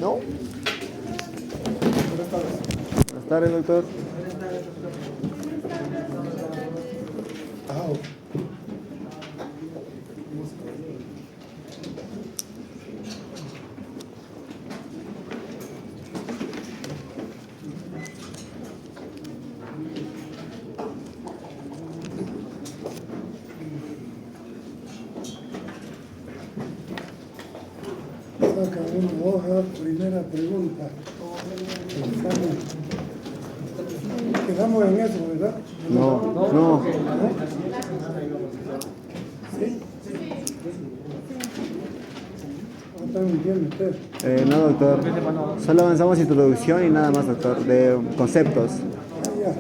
¿No? Buenas tardes, doctor. Ah, saca una hoja, primera pregunta. Quedamos en eso, ¿verdad? No. ¿Sí? ¿No está mintiendo usted? No, doctor. Solo avanzamos introducción y nada más, doctor, de conceptos. Ah, ya.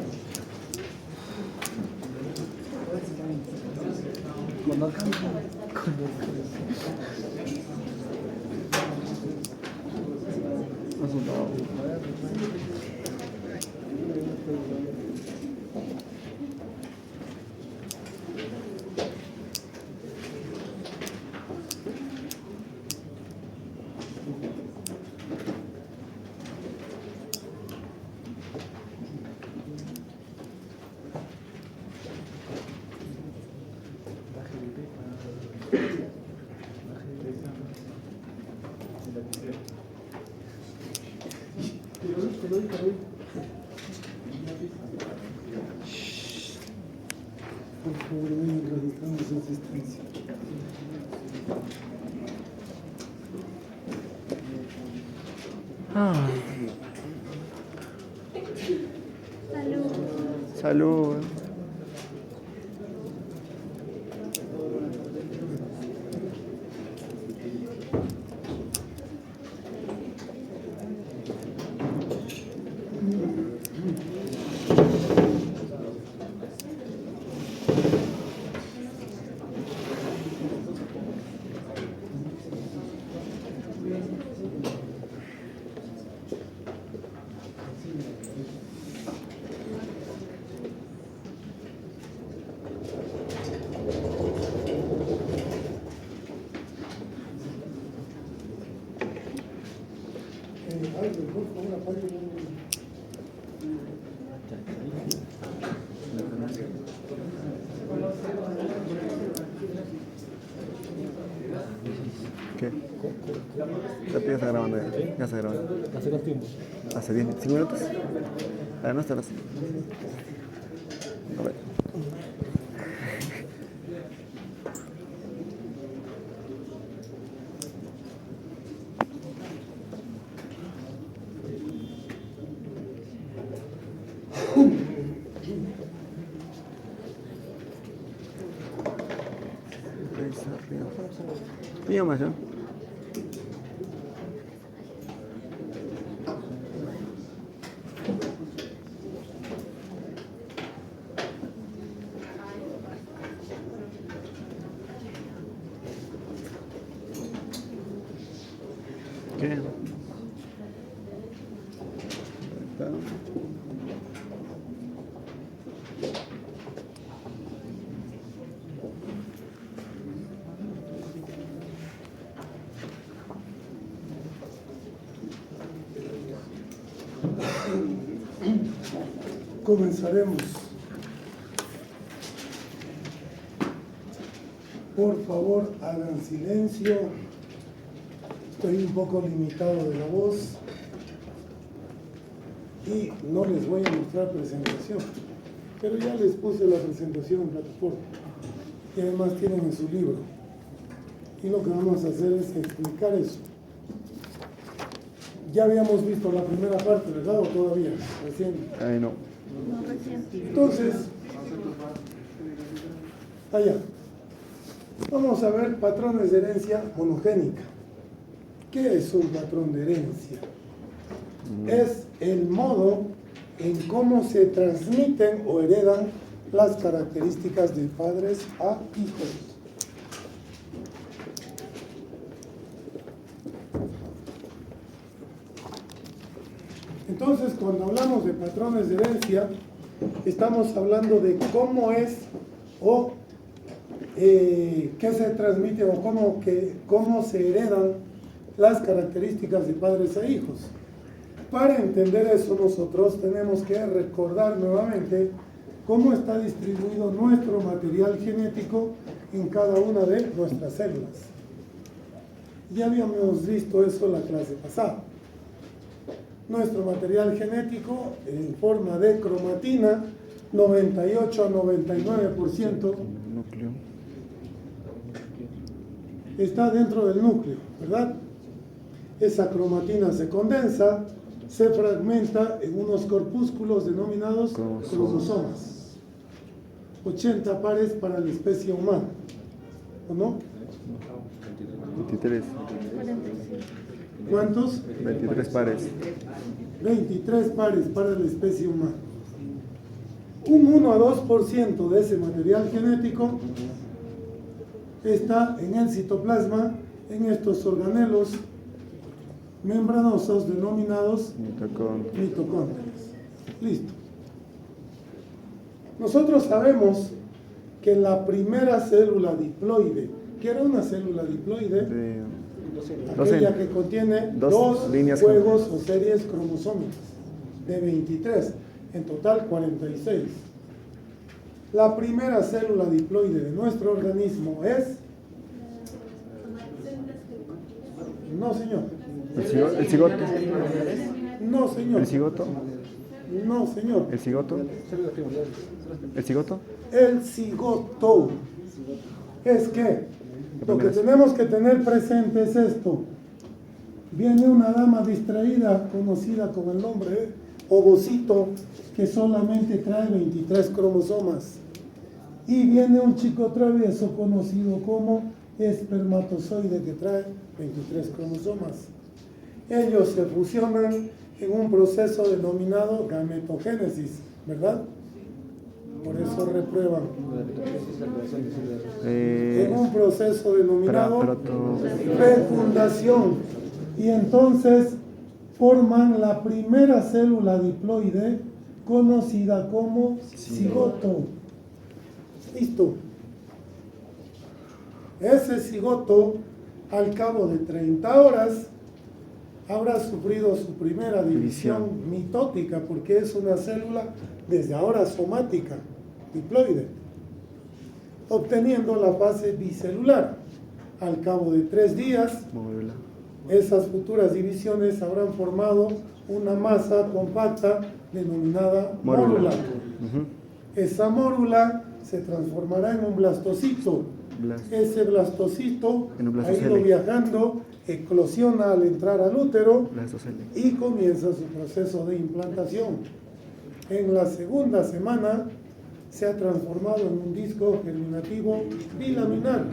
Por favor, vengan registrando su asistencia. Salud. Albert, por favor, apaguen un... ¿Qué? Ya está grabando ya. Ya está grabando. ¿Hace cuánto tiempo? Hace 5 minutos. No está. A ver. Pilla más, ¿no? ¿Qué? Comenzaremos. Por favor, hagan silencio. Estoy un poco limitado de la voz y no les voy a mostrar presentación, pero ya les puse la presentación en plataforma y además tienen en su libro. Y lo que vamos a hacer es explicar eso. Ya habíamos visto la primera parte, ¿verdad? ¿O todavía? Recién. No. Entonces, allá. Vamos a ver patrones de herencia monogénica. ¿Qué es un patrón de herencia? Es el modo en cómo se transmiten o heredan las características de padres a hijos. Entonces, cuando hablamos de patrones de herencia, estamos hablando de cómo es o qué se transmite o cómo se heredan las características de padres e hijos. Para entender eso, nosotros tenemos que recordar nuevamente cómo está distribuido nuestro material genético en cada una de nuestras células. Ya habíamos visto eso en la clase pasada. Nuestro material genético en forma de cromatina, 98 a 99% está dentro del núcleo, ¿verdad? Esa cromatina se condensa, se fragmenta en unos corpúsculos denominados cromosomas. 80 pares para la especie humana, ¿o no? 23. ¿Cuántos? 23 pares. 23 pares para la especie humana. Un 1 a 2% de ese material genético está en el citoplasma, en estos organelos membranosos denominados mitocondrias. Listo. Nosotros sabemos que la primera célula diploide, ¿qué era una célula diploide? Aquella que contiene dos líneas juegos o series cromosómicas de 23, en total 46. La primera célula diploide de nuestro organismo es... No, señor. ¿El cigoto? No, señor. ¿El cigoto? No, señor. ¿El cigoto? ¿El cigoto? El cigoto. Es que lo que tenemos que tener presente es esto. Viene una dama distraída, conocida como el nombre ovocito, que solamente trae 23 cromosomas. Y viene un chico travieso, conocido como espermatozoide, que trae 23 cromosomas. Ellos se fusionan en un proceso denominado gametogénesis, ¿verdad? Por eso reprueban. En un proceso denominado fecundación. Y entonces forman la primera célula diploide conocida como cigoto. Listo. Ese cigoto, al cabo de 30 horas, habrá sufrido su primera división mitótica, porque es una célula desde ahora somática, diploide, obteniendo la fase bicelular. Al cabo de 3 días, esas futuras divisiones habrán formado una masa compacta denominada mórula. Esa mórula se transformará en un blastocito. Ese blastocito ha ido viajando, eclosiona al entrar al útero y comienza su proceso de implantación. En la segunda semana se ha transformado en un disco germinativo bilaminar.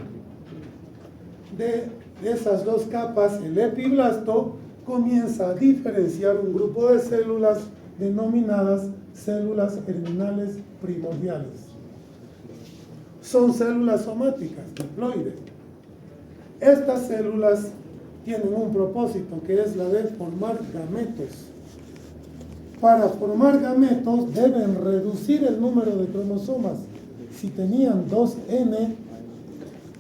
De esas dos capas, el epiblasto comienza a diferenciar un grupo de células denominadas células germinales primordiales. Son células somáticas, diploides. Estas células tienen un propósito, que es la de formar gametos. Para formar gametos deben reducir el número de cromosomas. Si tenían 2N,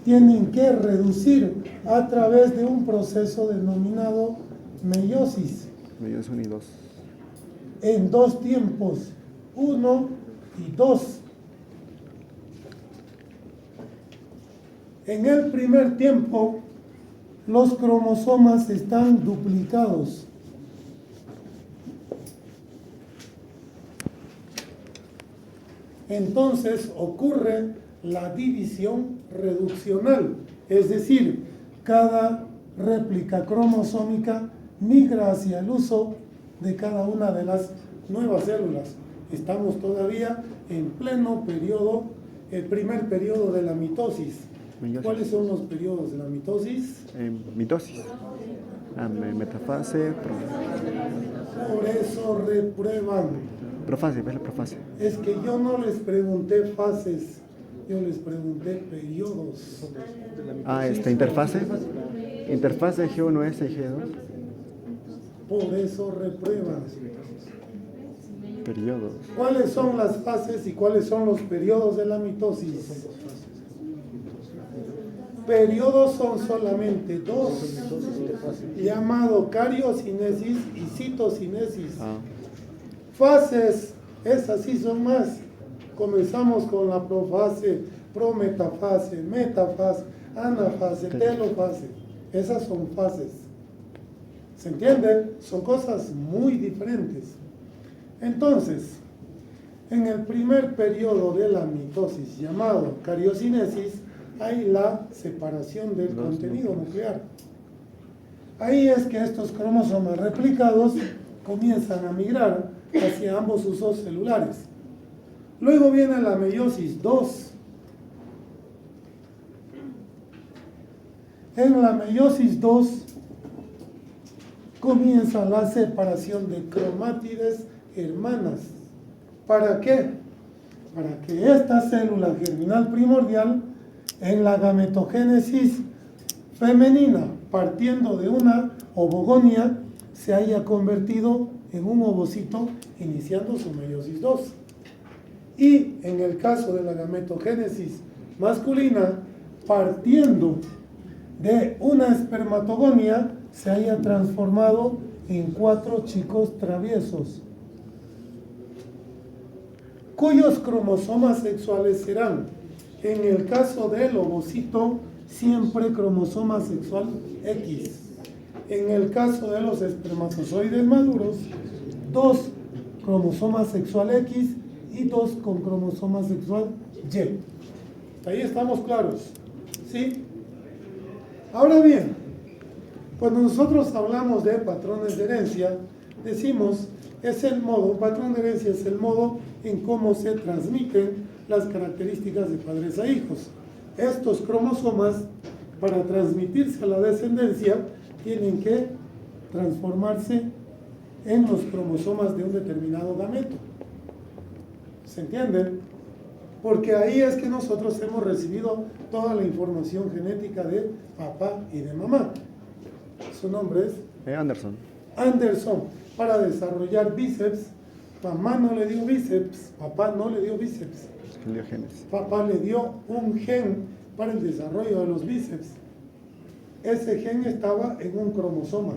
tienen que reducir a través de un proceso denominado meiosis. Meiosis 1 y 2. En 2 tiempos, 1 y 2. En el primer tiempo, los cromosomas están duplicados. Entonces ocurre la división reduccional, es decir, cada réplica cromosómica migra hacia el uso de cada una de las nuevas células. Estamos todavía en pleno periodo, el primer periodo de la mitosis. ¿Cuáles son los periodos de la mitosis? Mitosis. Metafase. Por eso reprueban. Profase, ¿ves la profase? Es que yo no les pregunté fases, yo les pregunté periodos. Interfase. Interfase G1S y G2. Por eso reprueban. Periodos. ¿Cuáles son las fases y cuáles son los periodos de la mitosis? Periodos son solamente 2. llamado cariocinesis y citocinesis. Ah. Fases, esas sí son más. Comenzamos con la profase, prometafase, metafase, anafase, telofase. Esas son fases. ¿Se entiende? Son cosas muy diferentes. Entonces, en el primer periodo de la mitosis, llamado cariocinesis, hay la separación del contenido nuclear. Ahí es que estos cromosomas replicados comienzan a migrar hacia ambos usos celulares. Luego viene la meiosis 2. En la meiosis 2 comienza la separación de cromátides hermanas. ¿Para qué? Para que esta célula germinal primordial en la gametogénesis femenina, partiendo de una ovogonia, se haya convertido en un ovocito, iniciando su meiosis 2. Y en el caso de la gametogénesis masculina, partiendo de una espermatogonia, se haya transformado en 4 chicos traviesos, cuyos cromosomas sexuales serán, en el caso del ovocito, siempre cromosoma sexual X. En el caso de los espermatozoides maduros, 2 cromosomas sexual X y 2 con cromosoma sexual Y. Ahí estamos claros, ¿sí? Ahora bien, cuando nosotros hablamos de patrones de herencia, decimos, es el modo, un patrón de herencia es el modo en cómo se transmiten las características de padres a hijos. Estos cromosomas, para transmitirse a la descendencia, tienen que transformarse en los cromosomas de un determinado gameto. ¿Se entiende? Porque ahí es que nosotros hemos recibido toda la información genética de papá y de mamá. Su nombre es Anderson. Anderson. Para desarrollar bíceps, mamá no le dio bíceps, papá no le dio bíceps. Papá le dio un gen para el desarrollo de los bíceps. Ese gen estaba en un cromosoma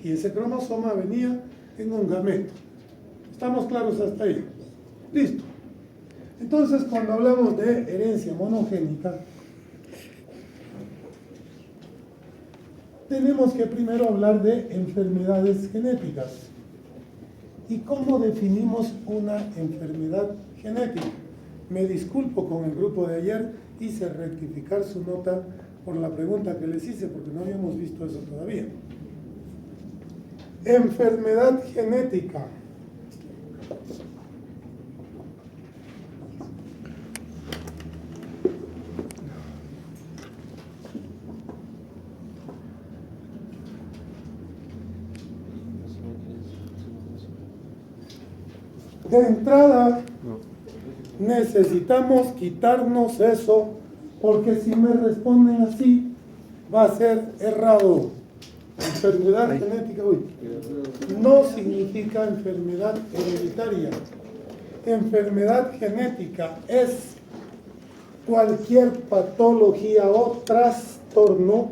y ese cromosoma venía en un gameto. ¿Estamos claros hasta ahí? Listo. Entonces, cuando hablamos de herencia monogénica, tenemos que primero hablar de enfermedades genéticas. ¿Y cómo definimos una enfermedad genética? Me disculpo con el grupo de ayer, hice rectificar su nota por la pregunta que les hice, porque no habíamos visto eso todavía. Enfermedad genética. De entrada, necesitamos quitarnos eso, porque si me responden así, va a ser errado. Enfermedad genética, no significa enfermedad hereditaria. Enfermedad genética es cualquier patología o trastorno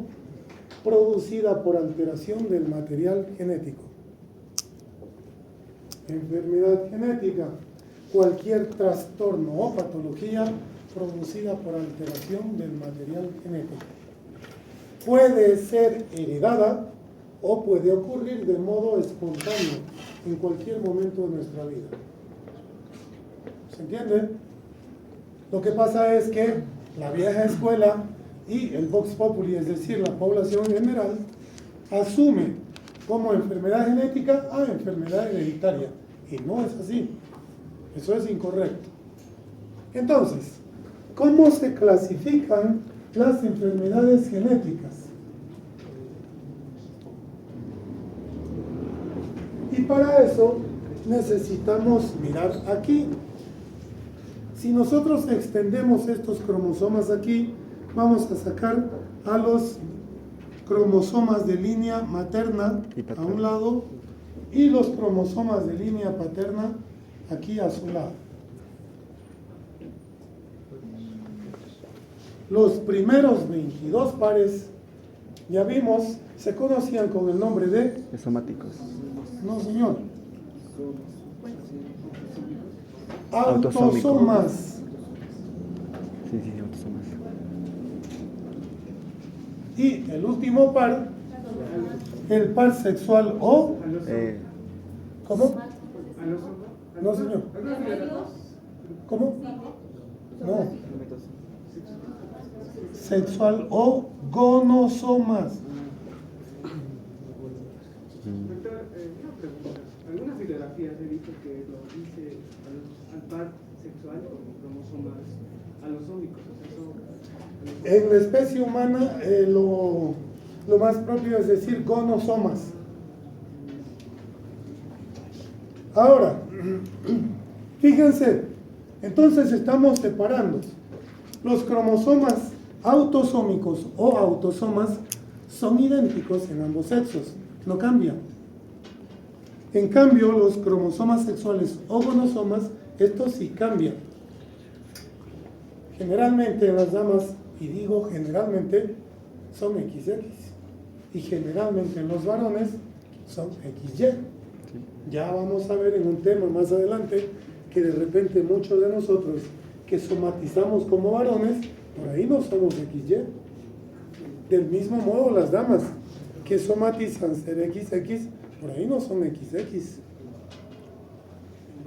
producida por alteración del material genético. Enfermedad genética, cualquier trastorno o patología producida por alteración del material genético. Puede ser heredada o puede ocurrir de modo espontáneo en cualquier momento de nuestra vida. ¿Se entiende? Lo que pasa es que la vieja escuela y el Vox Populi, es decir, la población en general, asume como enfermedad genética a enfermedad hereditaria. Y no es así. Eso es incorrecto. Entonces, ¿cómo se clasifican las enfermedades genéticas? Y para eso necesitamos mirar aquí. Si nosotros extendemos estos cromosomas aquí, vamos a sacar a los cromosomas de línea materna a un lado y los cromosomas de línea paterna aquí a su lado. Los primeros 22 pares ya vimos, se conocían con el nombre de... Somáticos. No, señor. Autosómicos. Autosomas. Sí, autosomas. Y el último par, el par sexual o... ¿Cómo? No, señor. ¿Cómo? No. Sexual o gonosomas. Doctor, una pregunta. Algunas bibliografías he visto que lo dice al par sexual como cromosomas alosómicos. En la especie humana lo más propio es decir gonosomas. Ahora, fíjense, entonces estamos separando. Los cromosomas autosómicos o autosomas son idénticos en ambos sexos, no cambian. En cambio, los cromosomas sexuales o gonosomas, estos sí cambian. Generalmente en las damas, y digo generalmente, son XX. Y generalmente en los varones son XY. Ya vamos a ver en un tema más adelante que de repente muchos de nosotros que somatizamos como varones, por ahí no somos XY. Del mismo modo las damas que somatizan ser XX, por ahí no son XX.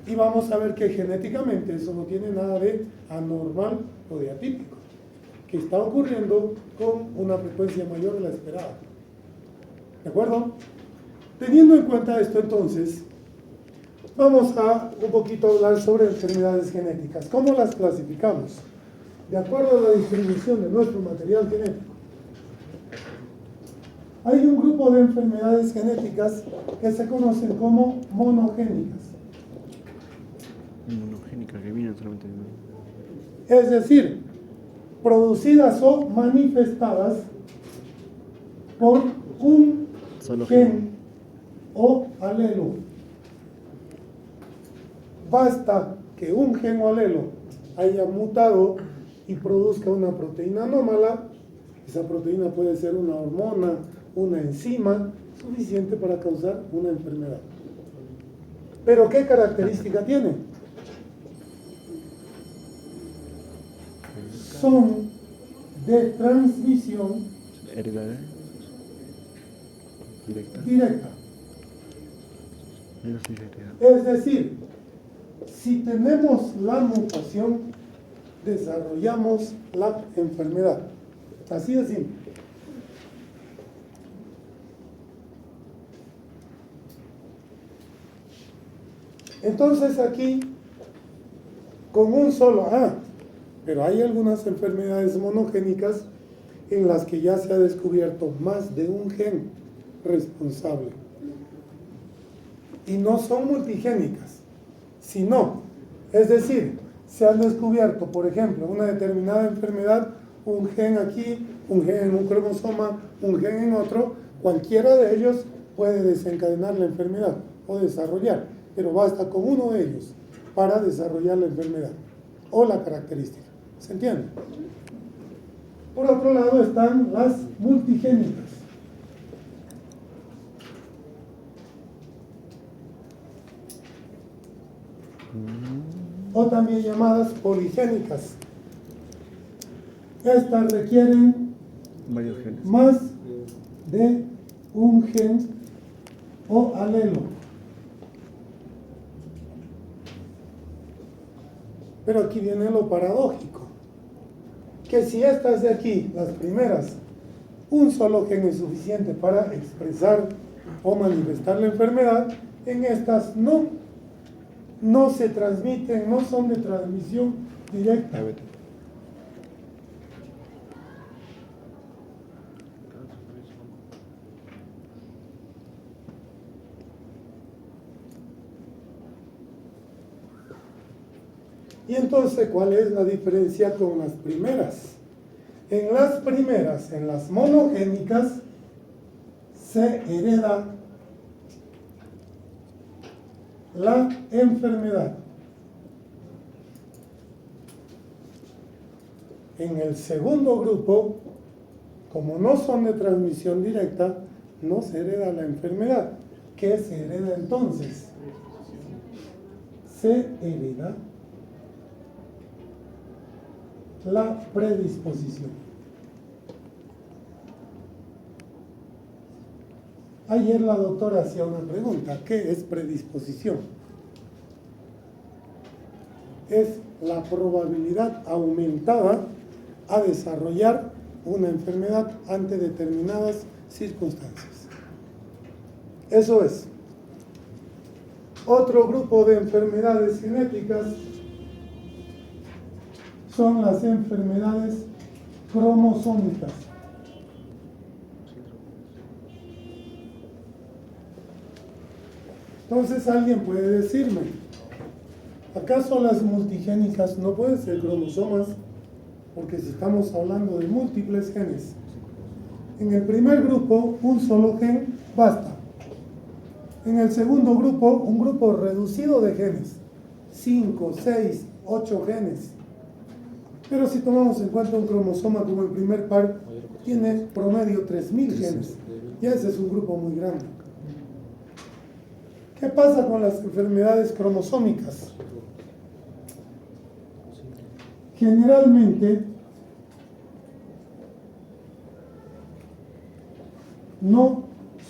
Y vamos a ver que genéticamente eso no tiene nada de anormal o de atípico, que está ocurriendo con una frecuencia mayor de la esperada. ¿De acuerdo? Teniendo en cuenta esto entonces, vamos a un poquito hablar sobre enfermedades genéticas. ¿Cómo las clasificamos? De acuerdo a la distribución de nuestro material genético. Hay un grupo de enfermedades genéticas que se conocen como monogénicas. Monogénicas, que vienen solamente Es decir, producidas o manifestadas por un solo gen o alelo. Basta que un gen o alelo haya mutado y produzca una proteína anómala. Esa proteína puede ser una hormona, una enzima, suficiente para causar una enfermedad. ¿Pero qué característica tiene? Son de transmisión directa. Es decir, si tenemos la mutación, desarrollamos la enfermedad. Así de simple. Entonces aquí, con un solo... pero hay algunas enfermedades monogénicas en las que ya se ha descubierto más de un gen responsable. Y no son multigénicas, sino, es decir, se han descubierto, por ejemplo, una determinada enfermedad, un gen aquí, un gen en un cromosoma, un gen en otro, cualquiera de ellos puede desencadenar la enfermedad o desarrollar, pero basta con uno de ellos para desarrollar la enfermedad o la característica. ¿Se entiende? Por otro lado están las multigénicas. O también llamadas poligénicas. Estas requieren varios genes. más de un gen o alelo. Pero aquí viene lo paradójico, que si estas de aquí, las primeras, un solo gen es suficiente para expresar o manifestar la enfermedad, en estas no se transmiten, no son de transmisión directa. Y entonces, ¿cuál es la diferencia con las primeras? En las primeras, en las monogénicas, se hereda la enfermedad. En el segundo grupo, Como no son de transmisión directa, no se hereda la enfermedad. ¿Qué se hereda entonces? Se hereda la predisposición. Ayer la doctora hacía una pregunta: ¿qué es predisposición? Es la probabilidad aumentada a desarrollar una enfermedad ante determinadas circunstancias. Eso es. Otro grupo de enfermedades genéticas son las enfermedades cromosómicas. Entonces alguien puede decirme: ¿acaso las multigénicas no pueden ser cromosomas? Porque si estamos hablando de múltiples genes, en el primer grupo un solo gen basta. En el segundo grupo, un grupo reducido de genes, 5, 6, 8 genes. Pero si tomamos en cuenta un cromosoma como el primer par, tiene promedio 3000 genes. Ya ese es un grupo muy grande. ¿Qué pasa con las enfermedades cromosómicas? Generalmente no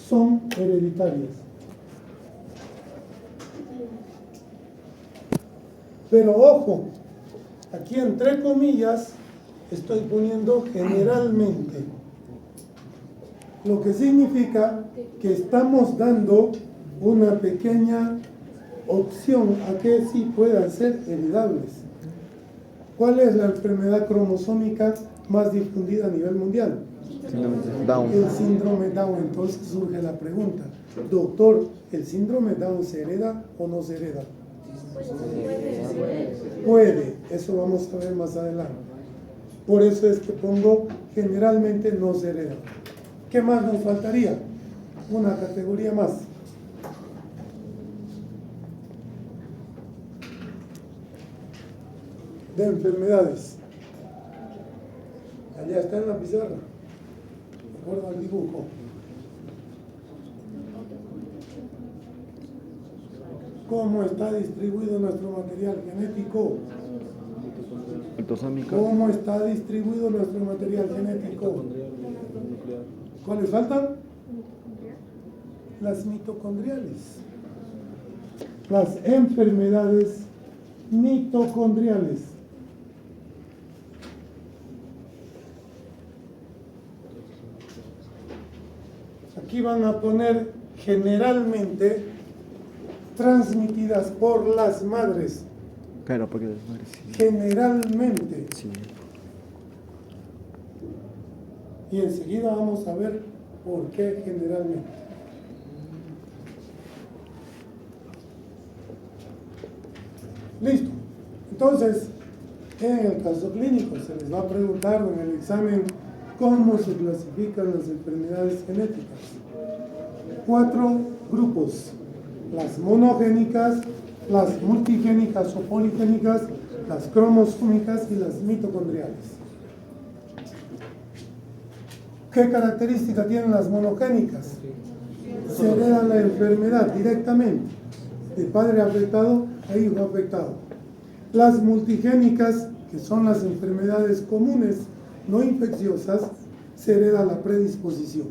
son hereditarias. Pero ojo, aquí entre comillas estoy poniendo generalmente, lo que significa que estamos dando una pequeña opción a que sí puedan ser heredables. ¿Cuál es la enfermedad cromosómica más difundida a nivel mundial? Down. El síndrome Down. Entonces surge la pregunta: doctor, ¿el síndrome Down se hereda o no se hereda? Puede, eso vamos a ver más adelante. Por eso es que pongo generalmente no se hereda. ¿Qué más nos faltaría? Una categoría más. De enfermedades. Allá está en la pizarra. De acuerdo al dibujo. ¿Cómo está distribuido nuestro material genético? ¿Cómo está distribuido nuestro material genético? ¿Cuáles faltan? Las mitocondriales. Las enfermedades mitocondriales. Aquí van a poner generalmente transmitidas por las madres. Claro, porque las madres sí. Generalmente. Sí. Y enseguida vamos a ver por qué generalmente. Listo. Entonces, en el caso clínico se les va a preguntar en el examen cómo se clasifican las enfermedades genéticas. 4 grupos: las monogénicas, las multigénicas o poligénicas, las cromosómicas y las mitocondriales. ¿Qué característica tienen las monogénicas? Se hereda la enfermedad directamente, de padre afectado a hijo afectado. Las multigénicas, que son las enfermedades comunes no infecciosas, se hereda la predisposición.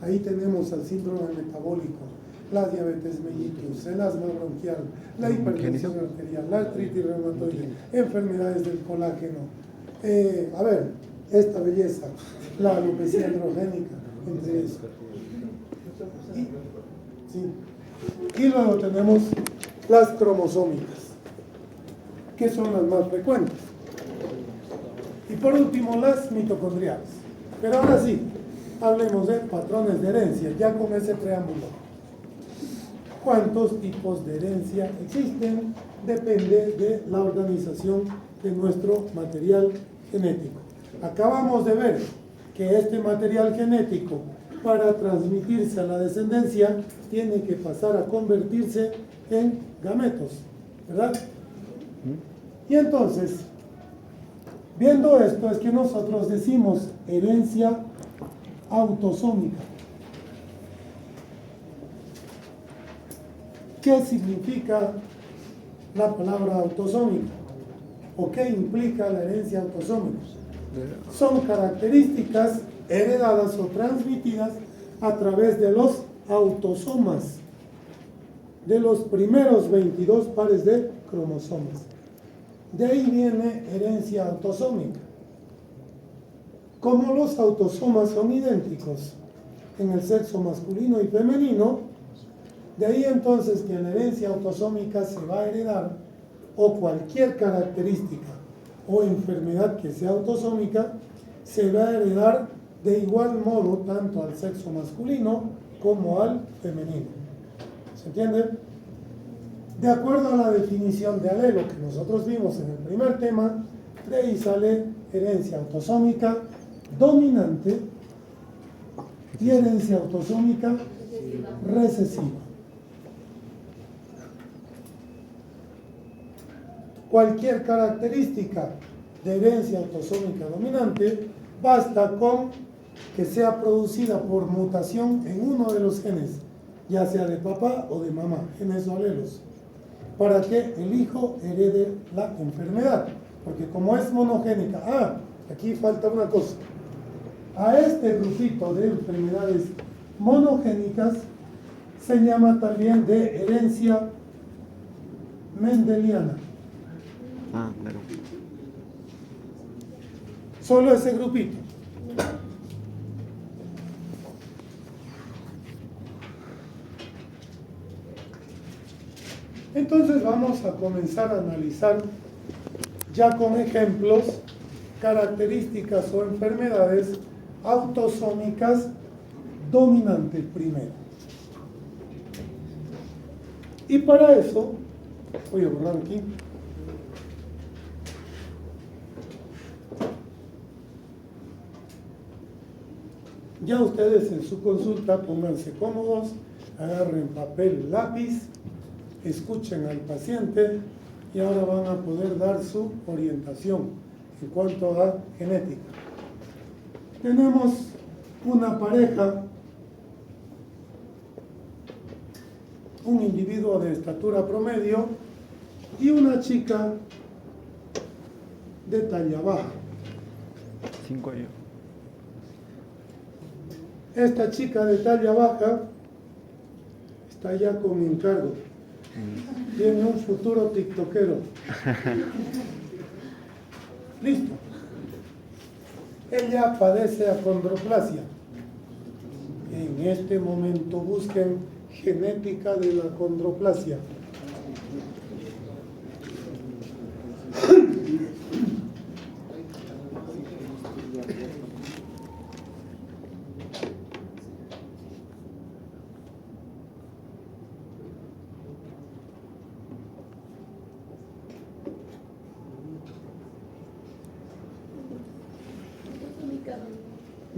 Ahí tenemos al síndrome metabólico, la diabetes mellitus, el asma bronquial, la hipertensión arterial, la artritis reumatoide, enfermedades del colágeno. Esta belleza, la alopecia androgénica, entre eso. Y luego tenemos las cromosómicas, que son las más frecuentes. Y por último, las mitocondriales. Pero ahora sí, hablemos de patrones de herencia, ya con ese preámbulo. ¿Cuántos tipos de herencia existen? Depende de la organización de nuestro material genético. Acabamos de ver que este material genético, para transmitirse a la descendencia, tiene que pasar a convertirse en gametos, ¿verdad? Y entonces, viendo esto, es que nosotros decimos herencia autosómica. ¿Qué significa la palabra autosómica? ¿O qué implica la herencia autosómica? Son características heredadas o transmitidas a través de los autosomas, de los primeros 22 pares de cromosomas. De ahí viene herencia autosómica. Como los autosomas son idénticos en el sexo masculino y femenino, de ahí entonces que la herencia autosómica se va a heredar, o cualquier característica o enfermedad que sea autosómica, se va a heredar de igual modo tanto al sexo masculino como al femenino. ¿Se entiende? De acuerdo a la definición de alelo que nosotros vimos en el primer tema, de ahí sale herencia autosómica dominante y herencia autosómica recesiva. Cualquier característica de herencia autosómica dominante basta con que sea producida por mutación en uno de los genes, ya sea de papá o de mamá, genes o alelos, para que el hijo herede la enfermedad. Porque como es monogénica, aquí falta una cosa. A este grupito de enfermedades monogénicas se llama también de herencia mendeliana. Claro. Solo ese grupito. Entonces vamos a comenzar a analizar ya con ejemplos características o enfermedades autosómicas dominantes primero. Y para eso, voy a borrar aquí. Ya ustedes en su consulta pónganse cómodos, agarren papel, lápiz, escuchen al paciente y ahora van a poder dar su orientación en cuanto a genética. Tenemos una pareja, un individuo de estatura promedio y una chica de talla baja. 5 años. Esta chica de talla baja está ya con encargo. Tiene un futuro tiktokero. Listo. Ella padece acondroplasia. En este momento busquen genética de la acondroplasia.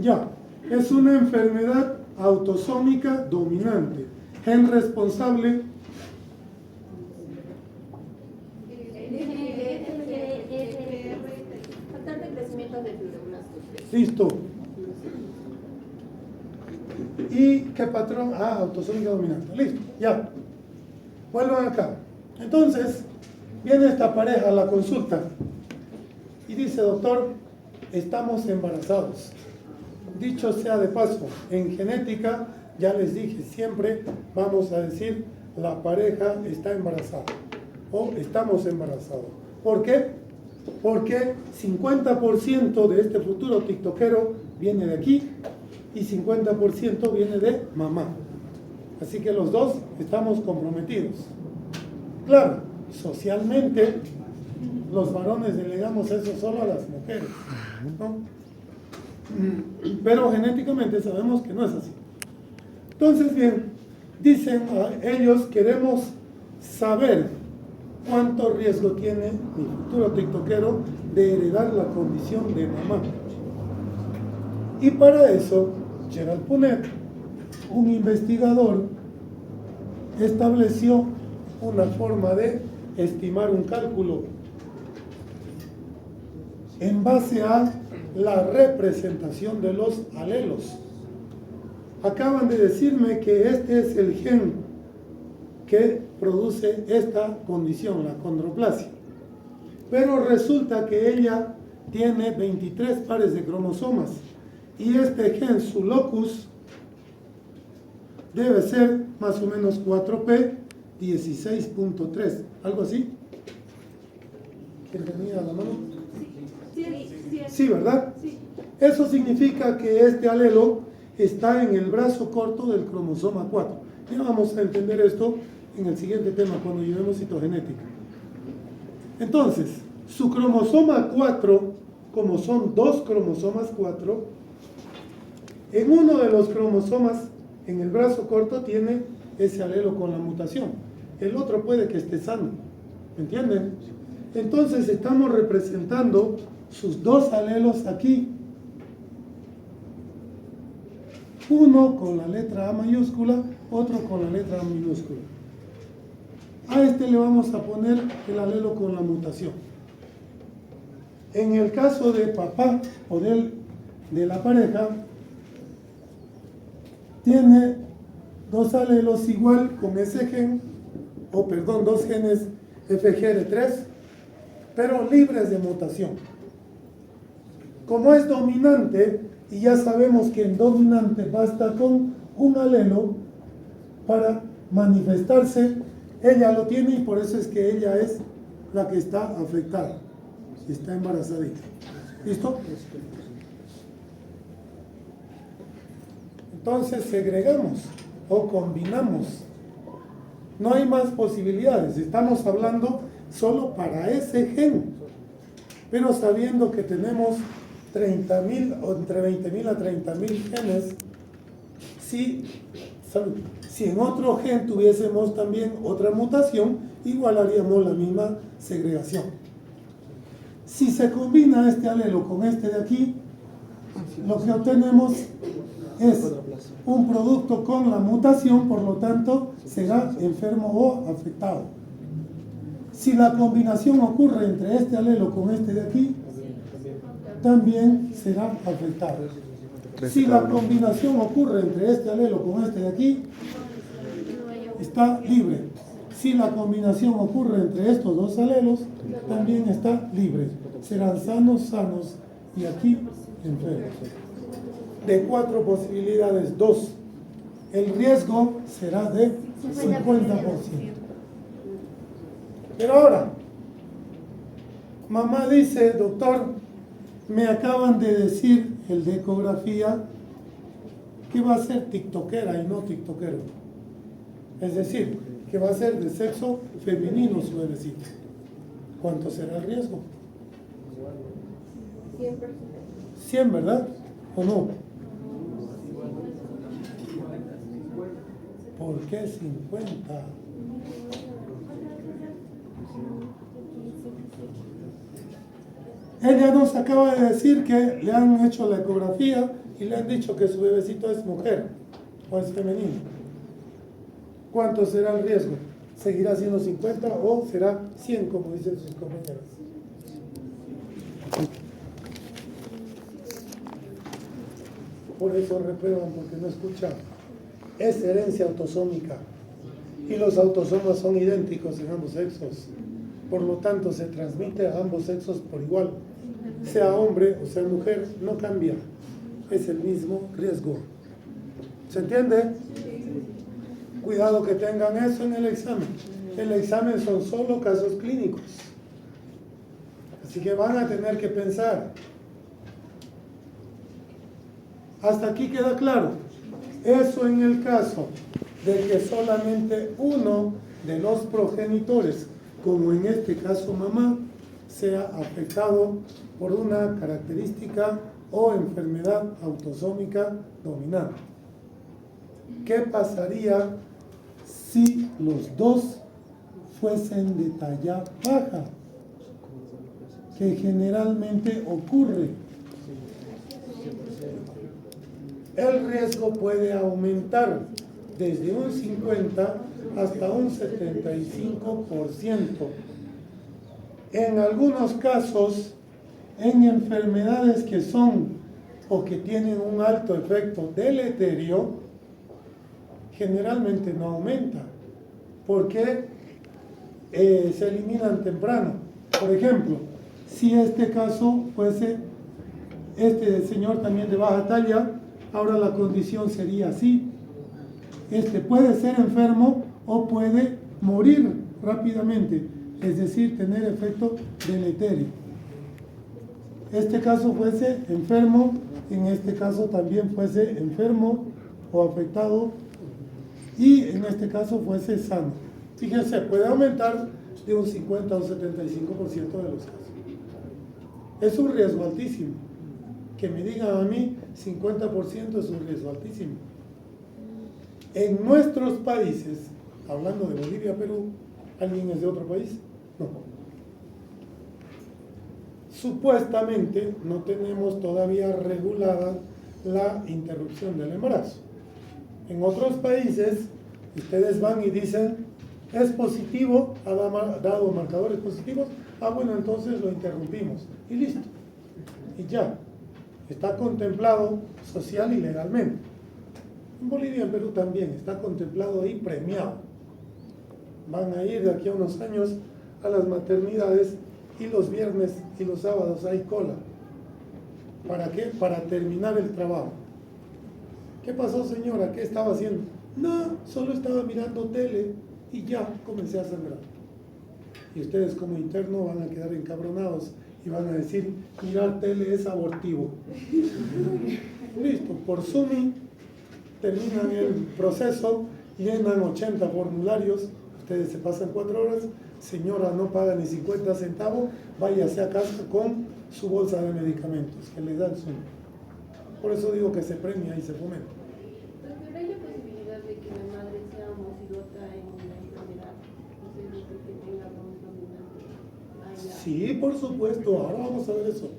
Ya, es una enfermedad autosómica dominante. Gen responsable. Factor de crecimiento de fibroblastos. Listo. ¿Y qué patrón? Autosómica dominante. Listo, ya. Vuelvan acá. Entonces, viene esta pareja a la consulta y dice, doctor, estamos embarazados. Dicho sea de paso, en genética, ya les dije, siempre vamos a decir, la pareja está embarazada o estamos embarazados. ¿Por qué? Porque 50% de este futuro tiktokero viene de aquí y 50% viene de mamá. Así que los dos estamos comprometidos. Claro, socialmente los varones delegamos eso solo a las mujeres, ¿no? Pero genéticamente sabemos que no es así. Entonces, bien, dicen ellos, queremos saber cuánto riesgo tiene mi futuro tiktokero de heredar la condición de mamá. Y para eso, Gerald Punet, un investigador, estableció una forma de estimar un cálculo en base a la representación de los alelos. acaban de decirme que este es el gen que produce esta condición, la condroplasia. Pero resulta que ella tiene 23 pares de cromosomas y este gen, su locus, debe ser más o menos 4p 16.3, algo así. ¿Quién tenía la mano? Sí, ¿verdad? Sí. Eso significa que este alelo está en el brazo corto del cromosoma 4. Ya vamos a entender esto en el siguiente tema, cuando llevemos citogenética. Entonces, su cromosoma 4, como son dos cromosomas 4, en uno de los cromosomas, en el brazo corto, tiene ese alelo con la mutación. El otro puede que esté sano. ¿Me entienden? Entonces estamos representando sus dos alelos aquí. Uno con la letra A mayúscula, otro con la letra A minúscula. A este le vamos a poner el alelo con la mutación. En el caso de papá o de la pareja, tiene dos alelos igual con ese gen, dos genes FGR3, pero libres de mutación. Como es dominante, y ya sabemos que en dominante basta con un alelo para manifestarse, ella lo tiene y por eso es que ella es la que está afectada, está embarazadita. ¿Listo? Entonces segregamos o combinamos. No hay más posibilidades, estamos hablando solo para ese gen, pero sabiendo que tenemos 30.000 o entre 20.000 a 30.000 genes, si en otro gen tuviésemos también otra mutación, igual haríamos la misma segregación. Si se combina este alelo con este de aquí, lo que obtenemos es un producto con la mutación, por lo tanto será enfermo o afectado. Si la combinación ocurre entre este alelo con este de aquí, también será afectado. Si la combinación ocurre entre este alelo con este de aquí, está libre. Si la combinación ocurre entre estos dos alelos, también está libre. Serán sanos y aquí enfermos. De 4 posibilidades, 2. El riesgo será de 50%. Pero ahora, mamá dice, doctor, me acaban de decir el de ecografía que va a ser tiktokera y no tiktokero. Es decir, que va a ser de sexo femenino su bebecito. ¿Cuánto será el riesgo? 100, ¿verdad? ¿O no? ¿Por qué 50? Ella nos acaba de decir que le han hecho la ecografía y le han dicho que su bebecito es mujer o es femenino. ¿Cuánto será el riesgo? ¿Seguirá siendo 50 o será 100, como dicen sus compañeras? Por eso reprueban, porque no escuchan. Es herencia autosómica y los autosomas son idénticos en ambos sexos. Por lo tanto, se transmite a ambos sexos por igual. Sea hombre o sea mujer, no cambia. Es el mismo riesgo. ¿Se entiende? Cuidado que tengan eso en el examen. El examen son solo casos clínicos. Así que van a tener que pensar. Hasta aquí queda claro. Eso en el caso de que solamente uno de los progenitores, como en este caso mamá, sea afectado por una característica o enfermedad autosómica dominante. ¿Qué pasaría si los dos fuesen de talla baja? Que generalmente ocurre. El riesgo puede aumentar desde un 50 hasta un 75%. En algunos casos, en enfermedades que son o que tienen un alto efecto deleterio, generalmente no aumenta, porque se eliminan temprano. Por ejemplo, si este caso fuese este señor también de baja talla, ahora la condición sería así: este puede ser enfermo o puede morir rápidamente, es decir, tener efecto deleterio. Este caso fuese enfermo, en este caso también fuese enfermo o afectado, y en este caso fuese sano. Fíjense, puede aumentar de un 50 a un 75% de los casos. Es un riesgo altísimo. Que me digan a mí 50% es un riesgo altísimo. En nuestros países, hablando de Bolivia, Perú, ¿alguien es de otro país? No. Supuestamente no tenemos todavía regulada la interrupción del embarazo. En otros países, ustedes van y dicen, es positivo, ha dado marcadores positivos, bueno, entonces lo interrumpimos y listo. Y ya, está contemplado social y legalmente. En Bolivia, en Perú también, está contemplado y premiado. Van a ir de aquí a unos años a las maternidades y los viernes y los sábados hay cola. ¿Para qué? Para terminar el trabajo. ¿Qué pasó, señora? ¿Qué estaba haciendo? No, solo estaba mirando tele y ya comencé a sangrar. Y ustedes como interno van a quedar encabronados y van a decir, mirar tele es abortivo. Listo, por Zoom terminan el proceso, llenan 80 formularios, ustedes se pasan 4 horas, señora no paga ni 50 centavos, váyase a casa con su bolsa de medicamentos que le dan Zoom. Por eso digo que se premia y se fomenta. Doctor, ¿hay la posibilidad de que la madre sea homocigota en la enfermedad? No sé, que tenga algún dominante. Sí, por supuesto, ahora vamos a ver eso.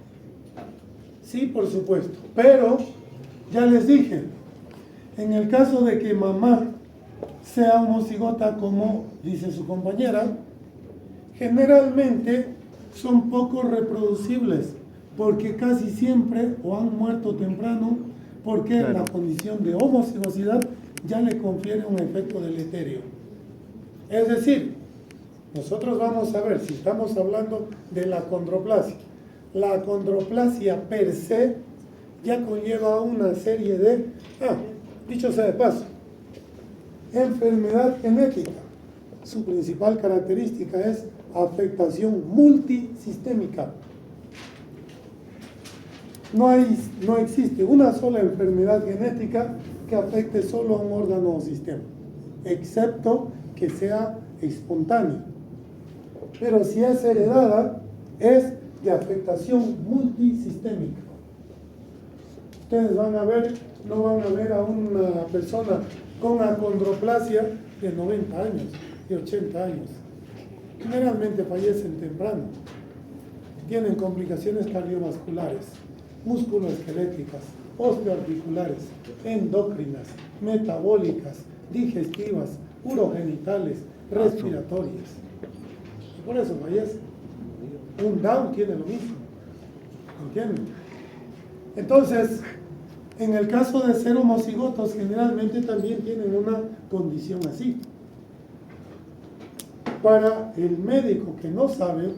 Sí, por supuesto, pero ya les dije, en el caso de que mamá sea homocigota, como dice su compañera, generalmente son poco reproducibles, porque casi siempre o han muerto temprano, porque claro, la condición de homocigosidad ya le confiere un efecto deleterio. Es decir, nosotros vamos a ver si estamos hablando de la acondroplasia. La acondroplasia per se ya conlleva una serie de, dicho sea de paso, enfermedad genética. Su principal característica es afectación multisistémica. No existe una sola enfermedad genética que afecte solo a un órgano o sistema, excepto que sea espontánea. Pero si es heredada, es de afectación multisistémica. Ustedes van a ver, no van a ver a una persona con acondroplasia de 90 años, de 80 años. Generalmente fallecen temprano. Tienen complicaciones cardiovasculares, musculoesqueléticas, osteoarticulares, endocrinas, metabólicas, digestivas, urogenitales, respiratorias. Y por eso fallecen. Un Down tiene lo mismo. ¿Entienden? Entonces, en el caso de ser homocigotos, generalmente también tienen una condición así. Para el médico que no sabe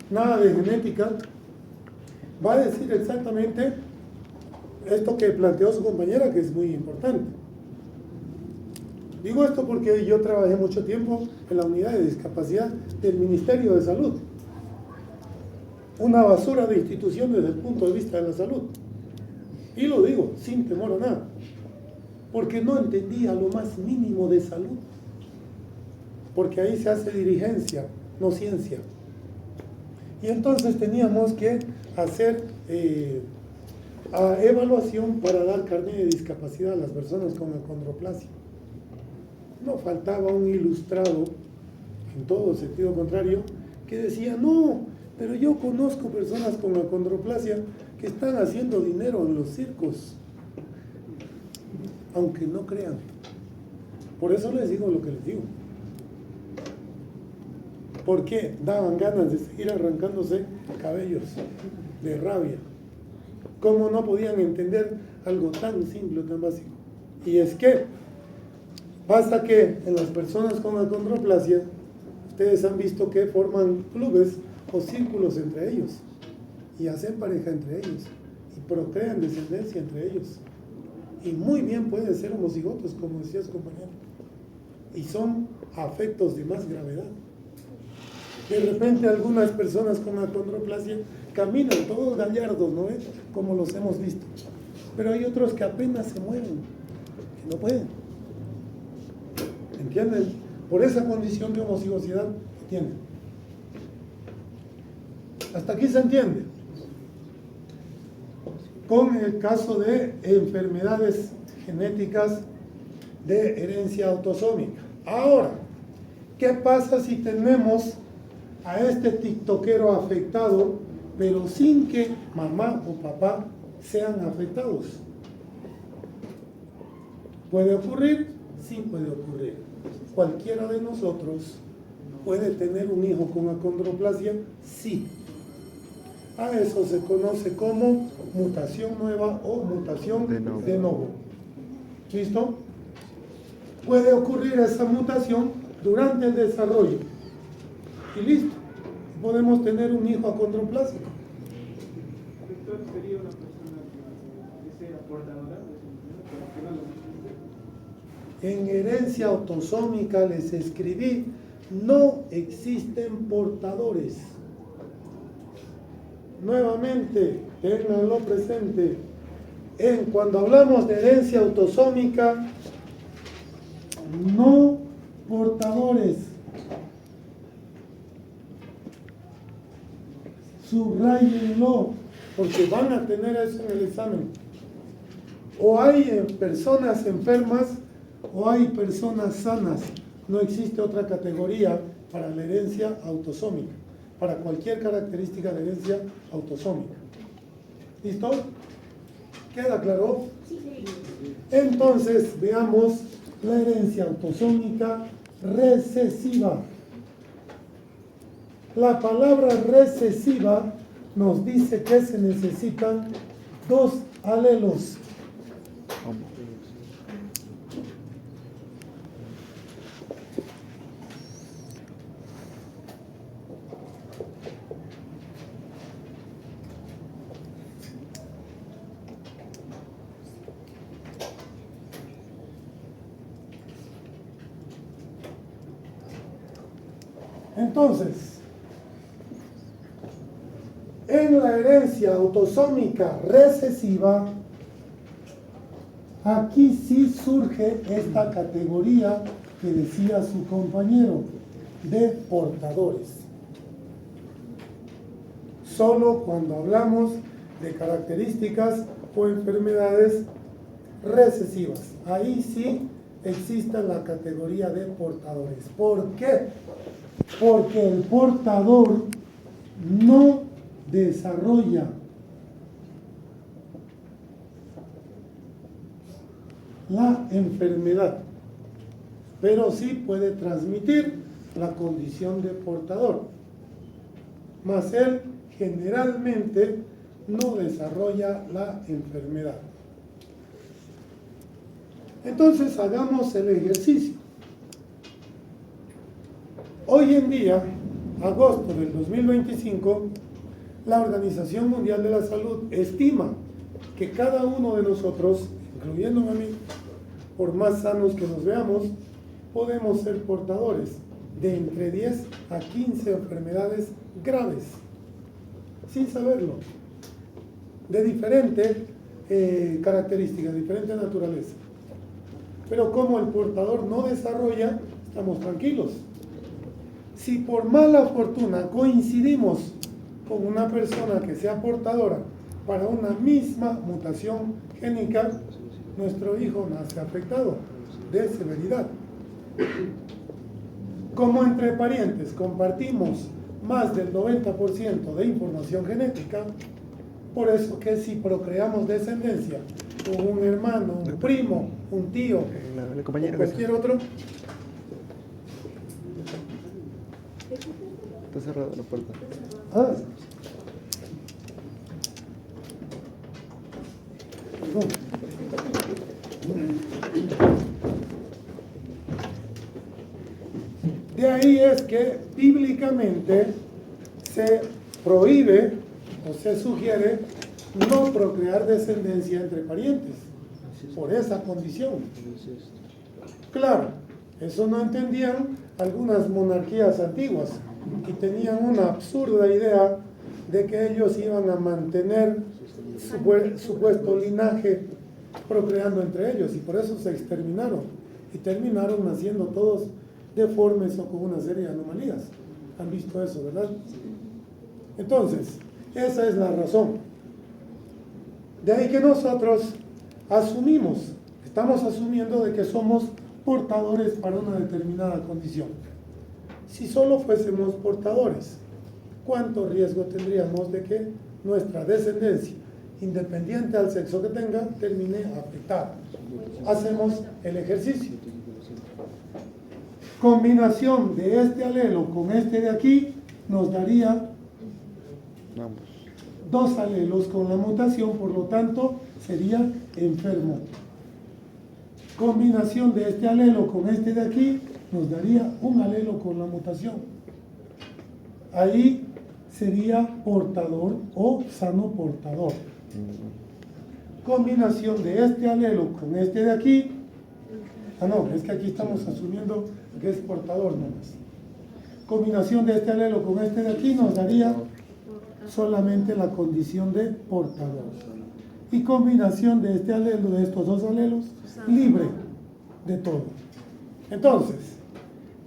nada de genética, va a decir exactamente esto que planteó su compañera, que es muy importante. Digo esto porque yo trabajé mucho tiempo en la unidad de discapacidad del Ministerio de Salud. Una basura de institución desde el punto de vista de la salud. Y lo digo sin temor a nada, porque no entendía lo más mínimo de salud. Porque ahí se hace dirigencia, no ciencia. Y entonces teníamos que hacer evaluación para dar carnet de discapacidad a las personas con acondroplasia. No faltaba un ilustrado, en todo sentido contrario, que decía, no, pero yo conozco personas con acondroplasia que están haciendo dinero en los circos, aunque no crean. Por eso les digo lo que les digo. Porque daban ganas de seguir arrancándose cabellos de rabia. ¿Cómo no podían entender algo tan simple, tan básico? Y es que Pasa que en las personas con acondroplasia, ustedes han visto que forman clubes o círculos entre ellos y hacen pareja entre ellos y procrean descendencia entre ellos. Y muy bien pueden ser homocigotos, como decía su compañero. Y son afectos de más gravedad. De repente algunas personas con acondroplasia caminan todos gallardos, ¿no es? Como los hemos visto. Pero hay otros que apenas se mueven, que no pueden. ¿Entienden? Por esa condición de homocigosidad que tienen. Hasta aquí se entiende. Con el caso de enfermedades genéticas de herencia autosómica. Ahora, ¿qué pasa si tenemos a este tiktokero afectado, pero sin que mamá o papá sean afectados? ¿Puede ocurrir? Sí puede ocurrir. ¿Cualquiera de nosotros puede tener un hijo con acondroplasia? Sí. A eso se conoce como mutación nueva o mutación de novo. ¿Listo? Puede ocurrir esa mutación durante el desarrollo. Y listo. Podemos tener un hijo acondroplásico. Víctor sería una persona que sea portadora de ese En herencia autosómica les escribí, no existen portadores. Nuevamente, ténganlo presente. Cuando hablamos de herencia autosómica, no portadores. Subrayenlo, porque van a tener eso en el examen. O hay personas enfermas o hay personas sanas. No existe otra categoría para la herencia autosómica, para cualquier característica de herencia autosómica. ¿Listo? ¿Queda claro? Entonces, veamos la herencia autosómica recesiva. La palabra recesiva nos dice que se necesitan 2 alelos. Entonces, en la herencia autosómica recesiva, aquí sí surge esta categoría que decía su compañero, de portadores. Solo cuando hablamos de características o enfermedades recesivas, ahí sí existe la categoría de portadores. ¿Por qué? Porque el portador no desarrolla la enfermedad, pero sí puede transmitir la condición de portador, mas él generalmente no desarrolla la enfermedad. Entonces hagamos el ejercicio. Hoy en día, agosto del 2025, la Organización Mundial de la Salud estima que cada uno de nosotros, incluyéndome a mí, por más sanos que nos veamos, podemos ser portadores de entre 10 a 15 enfermedades graves, sin saberlo, de diferente característica, diferente naturaleza. Pero como el portador no desarrolla, estamos tranquilos. Si por mala fortuna coincidimos con una persona que sea portadora para una misma mutación génica, nuestro hijo nace afectado de severidad. Como entre parientes compartimos más del 90% de información genética, por eso que si procreamos descendencia con un hermano, un primo, un tío o cualquier otro, está cerrada la puerta. Perdón. ahí es que bíblicamente se prohíbe o se sugiere no procrear descendencia entre parientes por esa condición. Claro, eso no entendían algunas monarquías antiguas y tenían una absurda idea de que ellos iban a mantener supuesto linaje procreando entre ellos, y por eso se exterminaron y terminaron naciendo todos deformes o con una serie de anomalías. ¿Han visto eso, verdad? Entonces, esa es la razón. De ahí que nosotros estamos asumiendo de que somos portadores para una determinada condición. Si solo fuésemos portadores, ¿cuánto riesgo tendríamos de que nuestra descendencia, independiente al sexo que tenga, termine afectada? Hacemos el ejercicio. Combinación de este alelo con este de aquí nos daría 2 alelos con la mutación, por lo tanto sería enfermo. Combinación de este alelo con este de aquí nos daría un alelo con la mutación. Ahí sería portador o sano portador. Combinación de este alelo con este de aquí. No, es que aquí estamos asumiendo que es portador nomás. Combinación de este alelo con este de aquí nos daría solamente la condición de portador. Y combinación de este alelo, de estos 2 alelos, libre de todo. Entonces,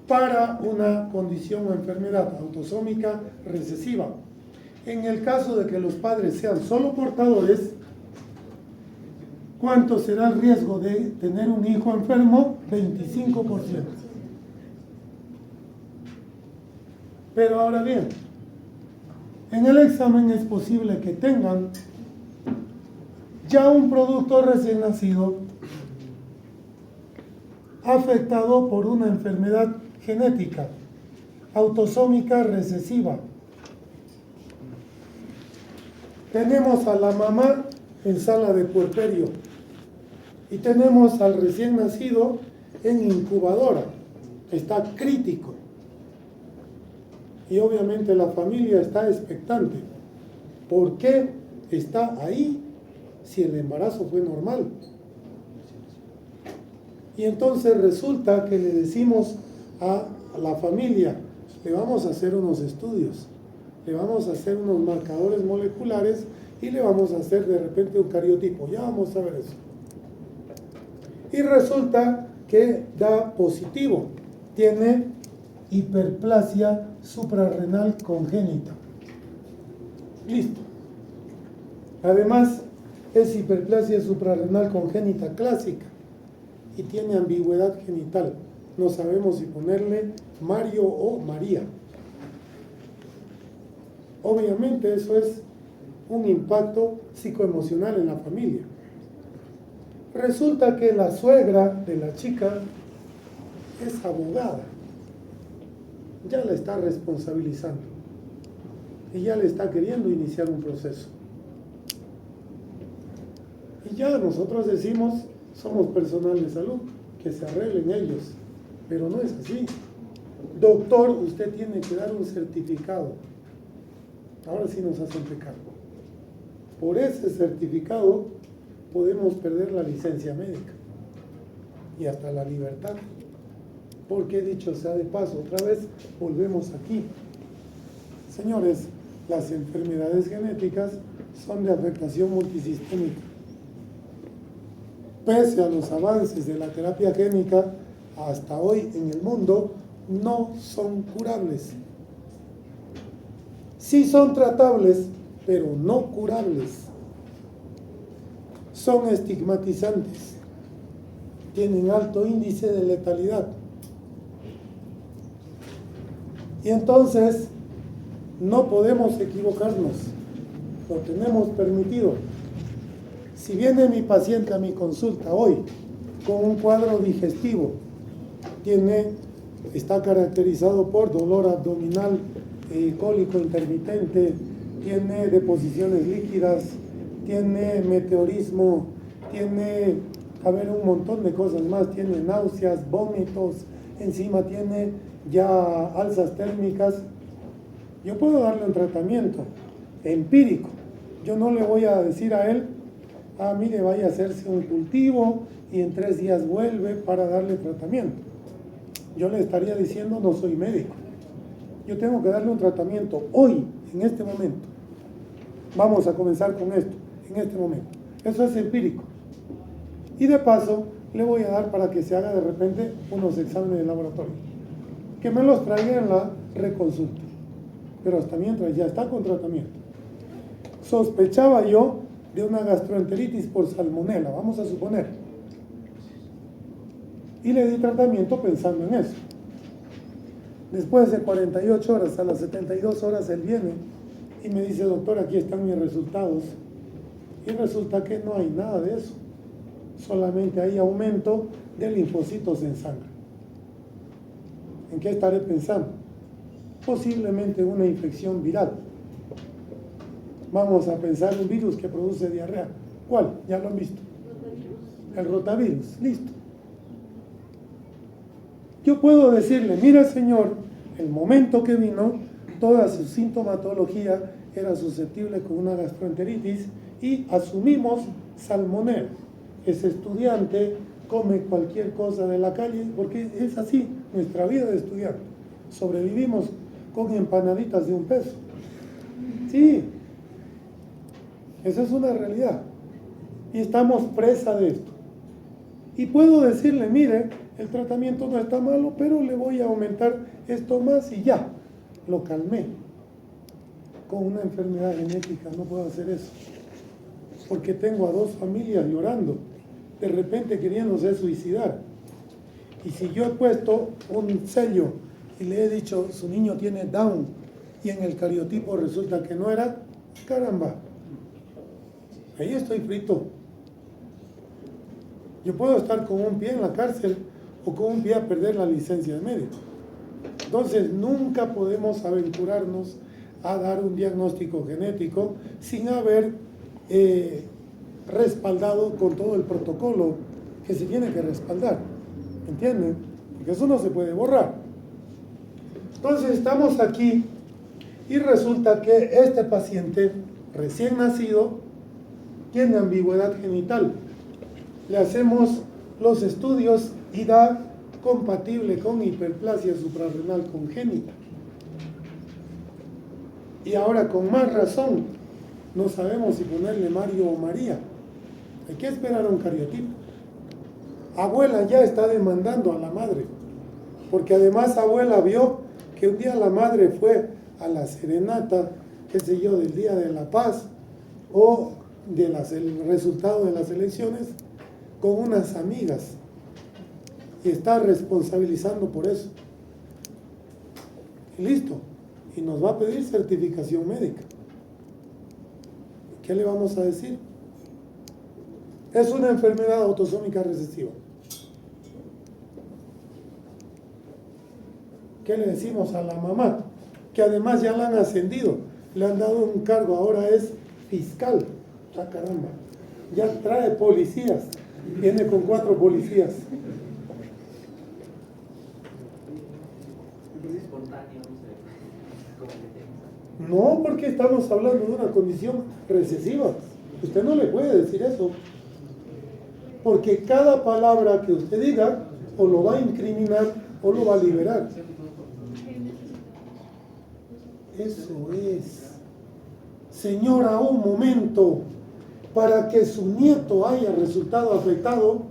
para una condición o enfermedad autosómica recesiva, en el caso de que los padres sean solo portadores, ¿cuánto será el riesgo de tener un hijo enfermo? 25%. Pero ahora bien, en el examen es posible que tengan ya un producto recién nacido afectado por una enfermedad genética autosómica recesiva. Tenemos a la mamá en sala de puerperio y tenemos al recién nacido en incubadora. Está crítico. Y obviamente la familia está expectante. ¿Por qué está ahí si el embarazo fue normal? Y entonces resulta que le decimos a la familia, le vamos a hacer unos estudios, le vamos a hacer unos marcadores moleculares y le vamos a hacer de repente un cariotipo. Ya vamos a ver eso. Y resulta que da positivo. Tiene hiperplasia suprarrenal congénita. Listo. Además, es hiperplasia suprarrenal congénita clásica y tiene ambigüedad genital. No sabemos si ponerle Mario o María. Obviamente eso es un impacto psicoemocional en la familia. Resulta que la suegra de la chica es abogada. Ya la está responsabilizando y ya le está queriendo iniciar un proceso. Y ya nosotros decimos, somos personal de salud, que se arreglen ellos, pero no es así. Doctor, usted tiene que dar un certificado. Ahora sí nos hacen pecar. Por ese certificado podemos perder la licencia médica y hasta la libertad. Porque dicho sea de paso, otra vez volvemos aquí. Señores, las enfermedades genéticas son de afectación multisistémica. Pese a los avances de la terapia génica, hasta hoy en el mundo no son curables. Sí son tratables, pero no curables. Son estigmatizantes. Tienen alto índice de letalidad. Y entonces no podemos equivocarnos, lo tenemos permitido. Si viene mi paciente a mi consulta hoy con un cuadro digestivo, está caracterizado por dolor abdominal, cólico intermitente, tiene deposiciones líquidas, tiene meteorismo, tiene un montón de cosas más, tiene náuseas, vómitos, encima tiene ya alzas térmicas, yo puedo darle un tratamiento empírico. Yo no le voy a decir a él, mire, vaya a hacerse un cultivo y en 3 días vuelve para darle tratamiento. Yo le estaría diciendo, no soy médico. Yo tengo que darle un tratamiento hoy, en este momento. Vamos a comenzar con esto, en este momento. Eso es empírico. Y de paso, le voy a dar para que se haga de repente unos exámenes de laboratorio. Que me los traiga en la reconsulta. Pero hasta mientras ya está con tratamiento. Sospechaba yo de una gastroenteritis por salmonela, vamos a suponer. Y le di tratamiento pensando en eso. Después de 48 horas, a las 72 horas, él viene y me dice, doctor, aquí están mis resultados. Y resulta que no hay nada de eso. Solamente hay aumento de linfocitos en sangre. ¿En qué estaré pensando? Posiblemente una infección viral. Vamos a pensar en un virus que produce diarrea. ¿Cuál? Ya lo han visto. El rotavirus. Listo. Yo puedo decirle, mira señor, el momento que vino, toda su sintomatología era susceptible con una gastroenteritis y asumimos salmonela. Ese estudiante come cualquier cosa de la calle porque es así nuestra vida de estudiante. Sobrevivimos con empanaditas de $1. Sí, esa es una realidad. Y estamos presa de esto. Y puedo decirle, mire, el tratamiento no está malo, pero le voy a aumentar esto más y ya, lo calmé. Con una enfermedad genética no puedo hacer eso. Porque tengo a 2 familias llorando, de repente queriéndose suicidar. Y si yo he puesto un sello y le he dicho, su niño tiene Down, y en el cariotipo resulta que no era, caramba, ahí estoy frito. Yo puedo estar con un pie en la cárcel o con un pie a perder la licencia de médico. Entonces nunca podemos aventurarnos a dar un diagnóstico genético sin haber respaldado con todo el protocolo que se tiene que respaldar. ¿Entienden? Porque eso no se puede borrar. Entonces estamos aquí y resulta que este paciente recién nacido tiene ambigüedad genital. Le hacemos los estudios y da compatible con hiperplasia suprarrenal congénita. Y ahora con más razón no sabemos si ponerle Mario o María. Hay que esperar a un cariotipo. Abuela ya está demandando a la madre, porque además abuela vio que un día la madre fue a la serenata, qué sé yo, del Día de la Paz o del resultado de las elecciones con unas amigas y está responsabilizando por eso. Y listo. Y nos va a pedir certificación médica. ¿Qué le vamos a decir? Es una enfermedad autosómica recesiva. ¿Qué le decimos a la mamá? Que además ya la han ascendido, le han dado un cargo, ahora es fiscal. ¡Ah, caramba! Ya trae policías, viene con 4 policías. No, porque estamos hablando de una condición recesiva. Usted no le puede decir eso. Porque cada palabra que usted diga o lo va a incriminar o lo va a liberar. Eso es. Señora, un momento. Para que su nieto haya resultado afectado,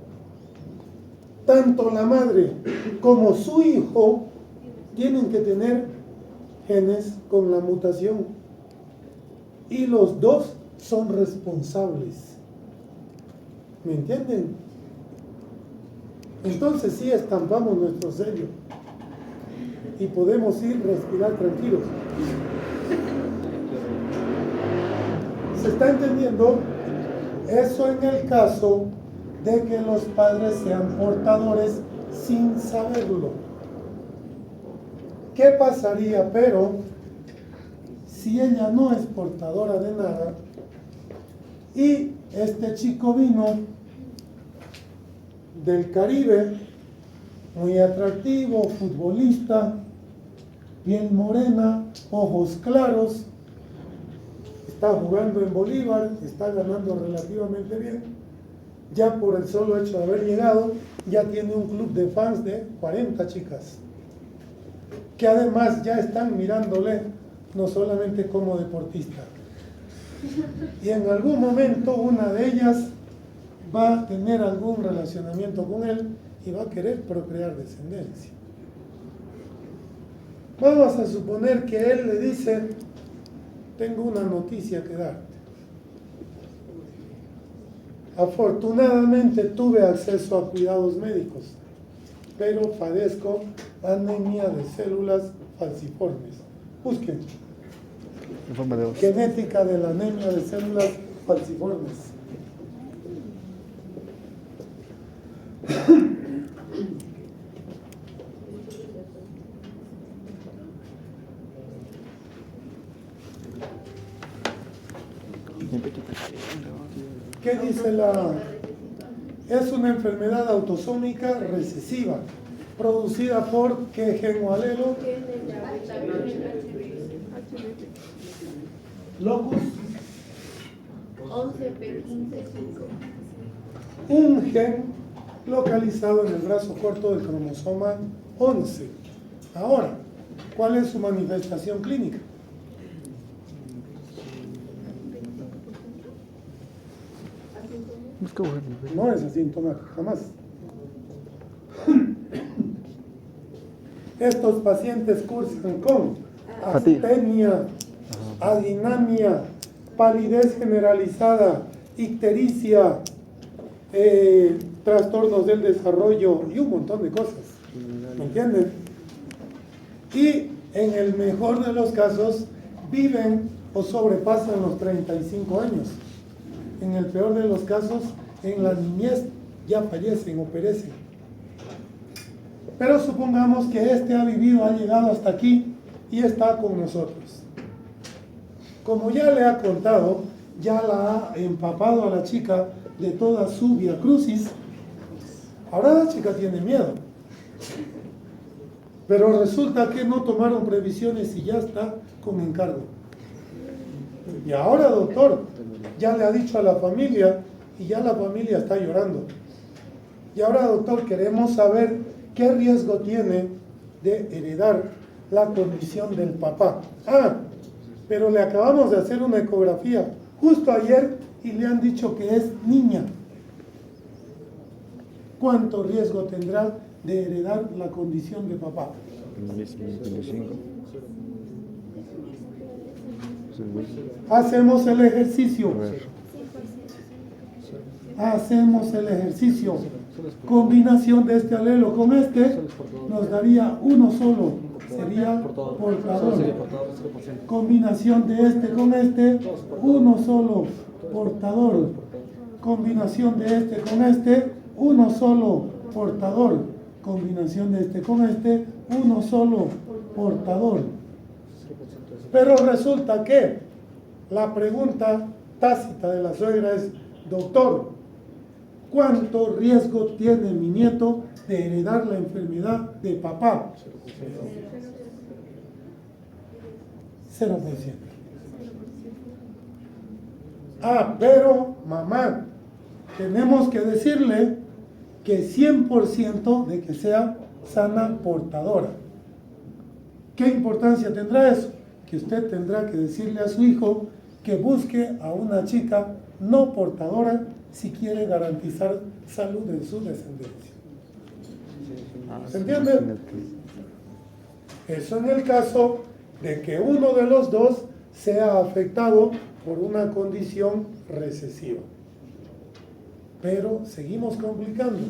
tanto la madre como su hijo tienen que tener genes con la mutación. Y los 2 son responsables. ¿Me entienden? Entonces sí estampamos nuestro sello y podemos ir a respirar tranquilos. ¿Se está entendiendo? Eso en el caso de que los padres sean portadores sin saberlo. ¿Qué pasaría, pero, si ella no es portadora de nada y este chico vino del Caribe, muy atractivo, futbolista, piel morena, ojos claros, está jugando en Bolívar, está ganando relativamente bien. Ya por el solo hecho de haber llegado, ya tiene un club de fans de 40 chicas, que además ya están mirándole no solamente como deportista. Y en algún momento una de ellas va a tener algún relacionamiento con él y va a querer procrear descendencia. Vamos a suponer que él le dice: tengo una noticia que darte. Afortunadamente tuve acceso a cuidados médicos, pero padezco anemia de células falciformes. Busquen En forma de os. genética de la anemia de células falciformes. ¿Qué dice la? Es una enfermedad autosómica recesiva, producida por ¿qué gen o alelo? Locus. 11p15.5. Un gen localizado en el brazo corto del cromosoma 11. Ahora, ¿cuál es su manifestación clínica? No es asintomático, jamás. Estos pacientes cursan con astenia, adinamia, palidez generalizada, ictericia, trastornos del desarrollo y un montón de cosas. ¿Me entienden? Y en el mejor de los casos viven o sobrepasan los 35 años. En el peor de los casos, en la niñez ya fallecen o perecen. Pero supongamos que este ha vivido, ha llegado hasta aquí y está con nosotros. Como ya le ha contado, ya la ha empapado a la chica de toda su via crucis, ahora la chica tiene miedo. Pero resulta que no tomaron previsiones y ya está con encargo. Y ahora, doctor, ya le ha dicho a la familia y ya la familia está llorando. Y ahora, doctor, queremos saber qué riesgo tiene de heredar la condición del papá. Pero le acabamos de hacer una ecografía justo ayer y le han dicho que es niña. ¿Cuánto riesgo tendrá de heredar la condición de papá? 25. Hacemos el ejercicio. Hacemos el ejercicio. Combinación de este alelo con este nos daría uno solo. Sería portador. Combinación de este con este, uno solo portador. Combinación de este con este, uno solo portador. Combinación de este con este, uno solo portador. Pero resulta que la pregunta tácita de la suegra es: doctor, ¿cuánto riesgo tiene mi nieto de heredar la enfermedad de papá? 0%. Pero mamá, tenemos que decirle que 100% de que sea sana portadora. ¿Qué importancia tendrá eso? Que usted tendrá que decirle a su hijo que busque a una chica no portadora si quiere garantizar salud en su descendencia. ¿Se entiende? Eso en el caso de que uno de los dos sea afectado por una condición recesiva. Pero seguimos complicando.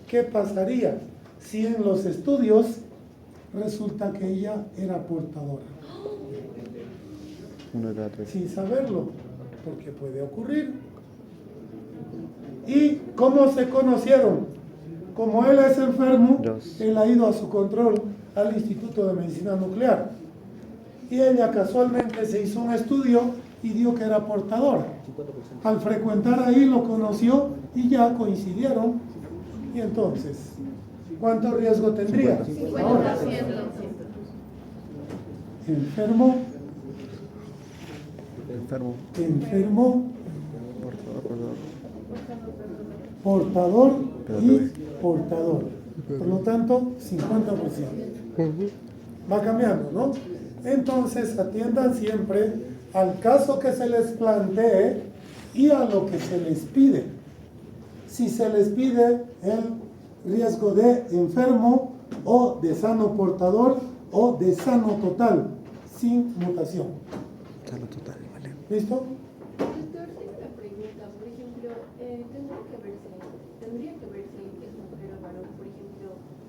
¿Qué pasaría si en los estudios resulta que ella era portadora? Sin saberlo, porque puede ocurrir. ¿Y cómo se conocieron? Como él es enfermo, él ha ido a su control al Instituto de Medicina Nuclear. Y ella casualmente se hizo un estudio y dio que era portadora. Al frecuentar ahí lo conoció y ya coincidieron. Y entonces, ¿cuánto riesgo tendría? 50%. Ahora, enfermo, portador y portador. Por lo tanto, 50%. Va cambiando, ¿no? Entonces, atiendan siempre al caso que se les plantee y a lo que se les pide. Si se les pide el riesgo de enfermo o de sano portador o de sano total, sin mutación. Sano total, vale. ¿Listo? Doctor, tengo una pregunta. Por ejemplo, tendría que verse que es mujer o varón. Por ejemplo,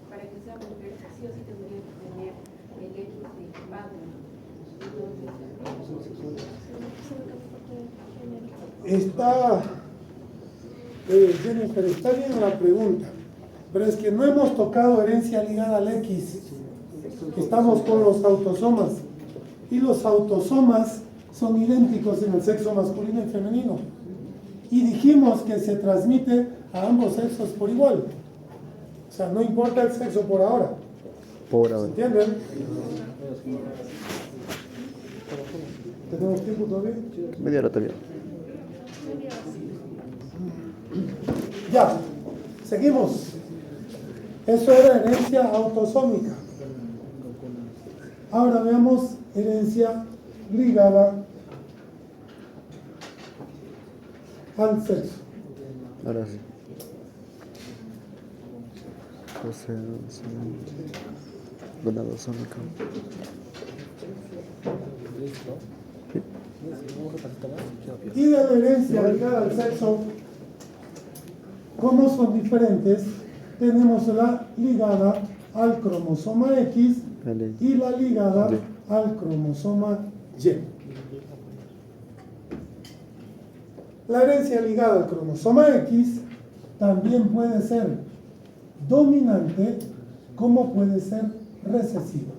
para que sea mujer, sí o sí tendría que tener el X de padre. Jennifer, está bien la pregunta, pero es que no hemos tocado herencia ligada al X. Estamos con los autosomas y los autosomas son idénticos en el sexo masculino y femenino, y dijimos que se transmite a ambos sexos por igual, o sea, no importa el sexo por ahora. Por ahora. ¿Entienden? ¿Tenemos tiempo todavía? Media hora todavía. Ya, seguimos. Eso era herencia autosómica. Ahora veamos herencia ligada al sexo. Ahora sí. Gonadosómico. Y de la herencia ligada al sexo, como son diferentes, tenemos la ligada al cromosoma X y la ligada al cromosoma Y. La herencia ligada al cromosoma X también puede ser dominante como puede ser recesiva.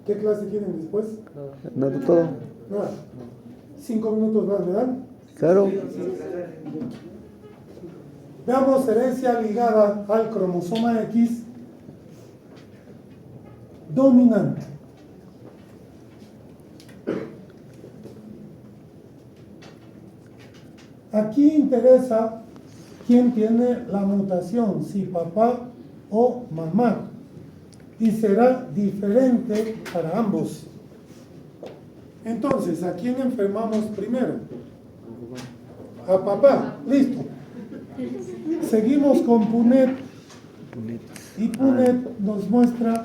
¿Qué clase quieren después? No, de todo. Nada. 5 minutos más, ¿verdad? Claro. Veamos herencia ligada al cromosoma X dominante. Aquí interesa quién tiene la mutación, si papá o mamá, y será diferente para ambos. Entonces, ¿a quién enfermamos primero? A papá, listo. Seguimos con Punet y Punet nos muestra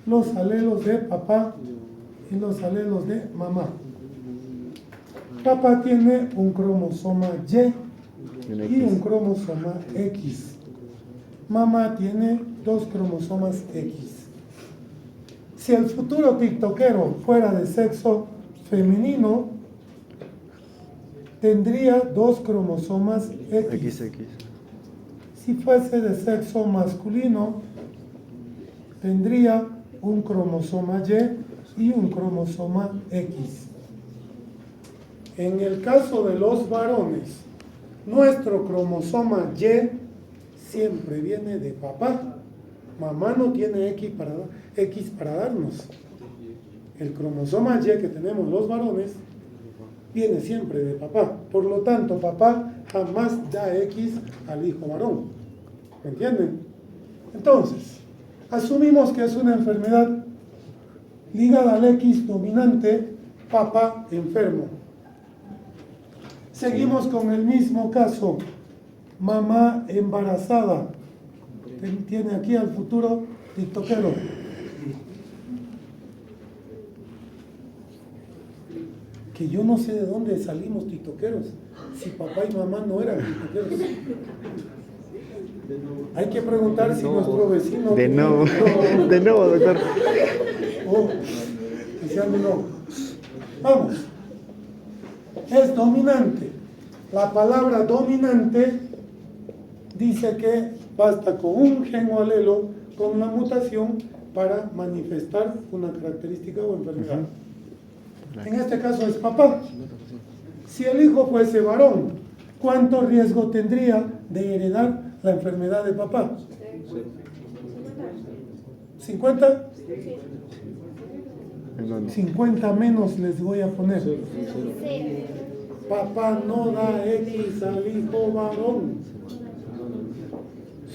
los alelos de papá y los alelos de mamá. Papá tiene un cromosoma Y y un cromosoma X. Mamá tiene 2 cromosomas X. Si el futuro tiktokero fuera de sexo femenino, tendría 2 cromosomas X. XX. Si fuese de sexo masculino, tendría un cromosoma Y y un cromosoma X. En el caso de los varones, nuestro cromosoma Y siempre viene de papá. Mamá no tiene X para darnos. El cromosoma Y que tenemos los varones viene siempre de papá. Por lo tanto, papá jamás da X al hijo varón. ¿Me entienden? Entonces, asumimos que es una enfermedad ligada al X dominante, papá enfermo. Seguimos con el mismo caso. Mamá embarazada. Tiene aquí al futuro tiktokero. Que yo no sé de dónde salimos tiktokeros, si papá y mamá no eran tiktokeros. Hay que preguntar si nuestro vecino... De nuevo, doctor. Oh, diciendo no. Vamos. Es dominante. La palabra dominante dice que basta con un gen o alelo con la mutación para manifestar una característica o enfermedad. En este caso es papá. Si el hijo fuese varón, ¿cuánto riesgo tendría de heredar la enfermedad de papá? 50. ¿En dónde? 50 menos les voy a poner. Papá no da X al hijo varón,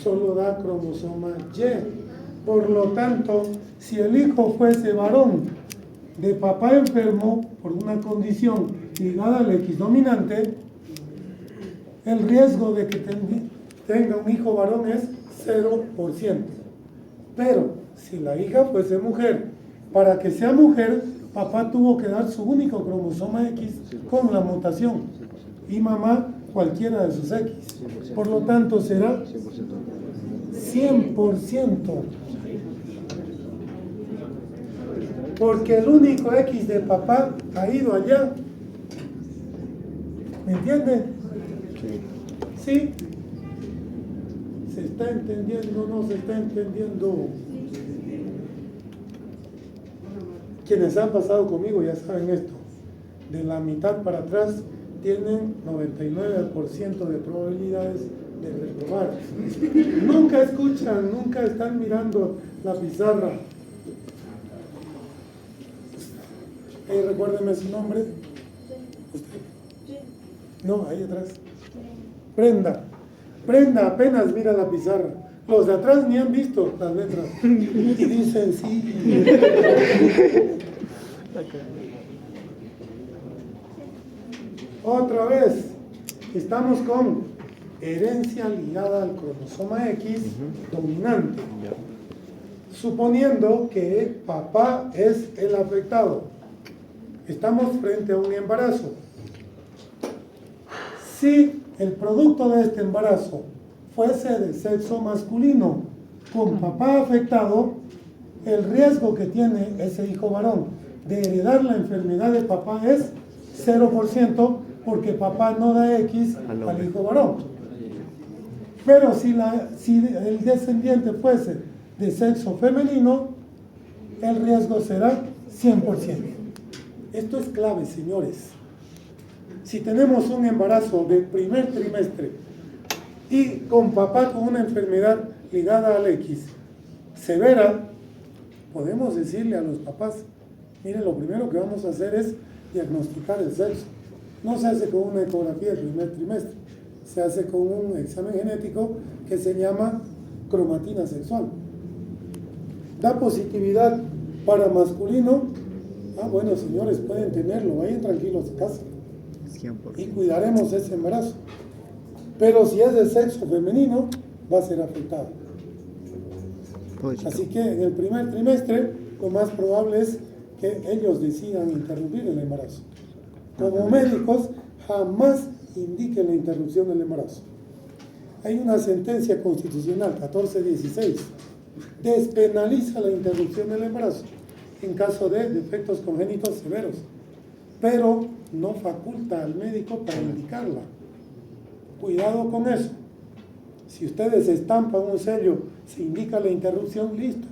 solo da cromosoma Y. Por lo tanto, si el hijo fuese varón de papá enfermo por una condición ligada al X dominante, el riesgo de que tenga un hijo varón es 0%. Pero si la hija fuese mujer, para que sea mujer, papá tuvo que dar su único cromosoma X con la mutación y mamá cualquiera de sus X. Por lo tanto será 100%. Porque el único X de papá ha ido allá. ¿Me entiende? ¿Sí? ¿Se está entendiendo o no se está entendiendo? Quienes han pasado conmigo ya saben esto. De la mitad para atrás tienen 99% de probabilidades de reprobar. Nunca escuchan, nunca están mirando la pizarra. Recuérdeme su nombre. ¿Usted? No, ahí atrás. Brenda. Brenda apenas mira la pizarra. Los de atrás ni han visto las letras. Y dicen sí. Otra vez. Estamos con herencia ligada al cromosoma X dominante. Suponiendo que papá es el afectado. Estamos frente a un embarazo. Si el producto de este embarazo fuese de sexo masculino con papá afectado, el riesgo que tiene ese hijo varón de heredar la enfermedad de papá es 0%, porque papá no da X al hijo varón. Pero si el descendiente fuese de sexo femenino, el riesgo será 100%. Esto es clave, señores. Si tenemos un embarazo de primer trimestre y con papá con una enfermedad ligada al X severa, podemos decirle a los papás, miren, lo primero que vamos a hacer es diagnosticar el sexo. No se hace con una ecografía del primer trimestre, se hace con un examen genético que se llama cromatina sexual. Da positividad para masculino. Bueno, señores, pueden tenerlo, vayan tranquilos a casa y cuidaremos ese embarazo. Pero si es de sexo femenino, va a ser afectado. Así que en el primer trimestre, lo más probable es que ellos decidan interrumpir el embarazo. Como médicos, jamás indiquen la interrupción del embarazo. Hay una sentencia constitucional, 1416, despenaliza la interrupción del embarazo en caso de defectos congénitos severos, pero no faculta al médico para indicarla. Cuidado con eso. Si ustedes estampan un sello, se indica la interrupción, listo.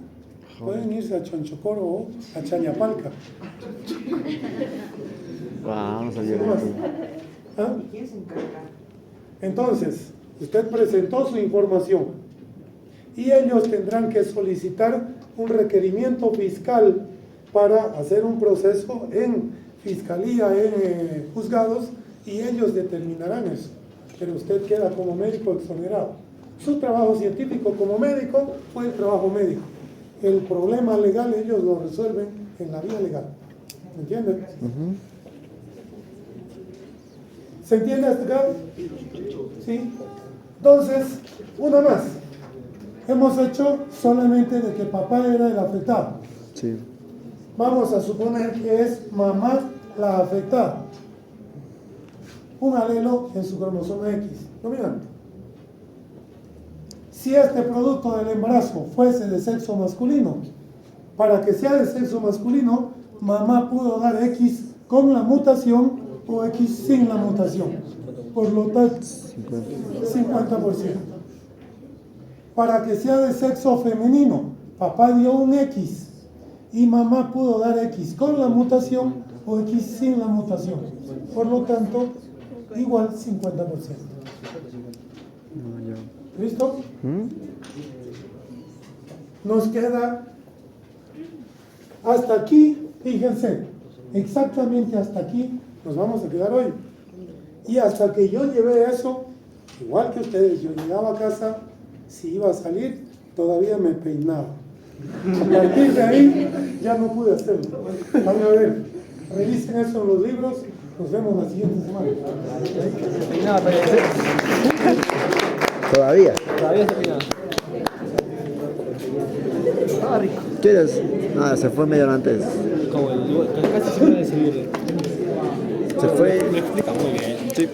Pueden irse a Chonchocoro o a Chañapalca. Vamos a ver. ¿Ah? Entonces, usted presentó su información y ellos tendrán que solicitar un requerimiento fiscal para hacer un proceso en fiscalía, en juzgados, y ellos determinarán eso. Pero usted queda como médico exonerado. Su trabajo científico como médico fue el trabajo médico. El problema legal ellos lo resuelven en la vía legal. ¿Me entienden? ¿Se entiende hasta acá? ¿Sí? Entonces, una más. Hemos hecho solamente de que papá era el afectado. Sí. Vamos a suponer que es mamá la afectada. Un alelo en su cromosoma X. Dominante. Si este producto del embarazo fuese de sexo masculino, para que sea de sexo masculino, mamá pudo dar X con la mutación o X sin la mutación. Por lo tanto, 50%. Para que sea de sexo femenino, papá dio un X y mamá pudo dar X con la mutación o X sin la mutación. Por lo tanto, igual 50%. No, yo. ¿Listo? ¿Mm? Nos queda hasta aquí, fíjense, exactamente hasta aquí nos vamos a quedar hoy. Y hasta que yo llevé eso, igual que ustedes, yo llegaba a casa, si iba a salir, todavía me peinaba. A partir de ahí ya no pude hacerlo. Van a ver, revisen eso en los libros, nos vemos la siguiente semana. Todavía. Todavía se peinaba. Estaba rico. ¿Quieres? Ah, se fue media hora antes. Como el casi siempre de seguir. Se fue. Me explica muy bien. Sí.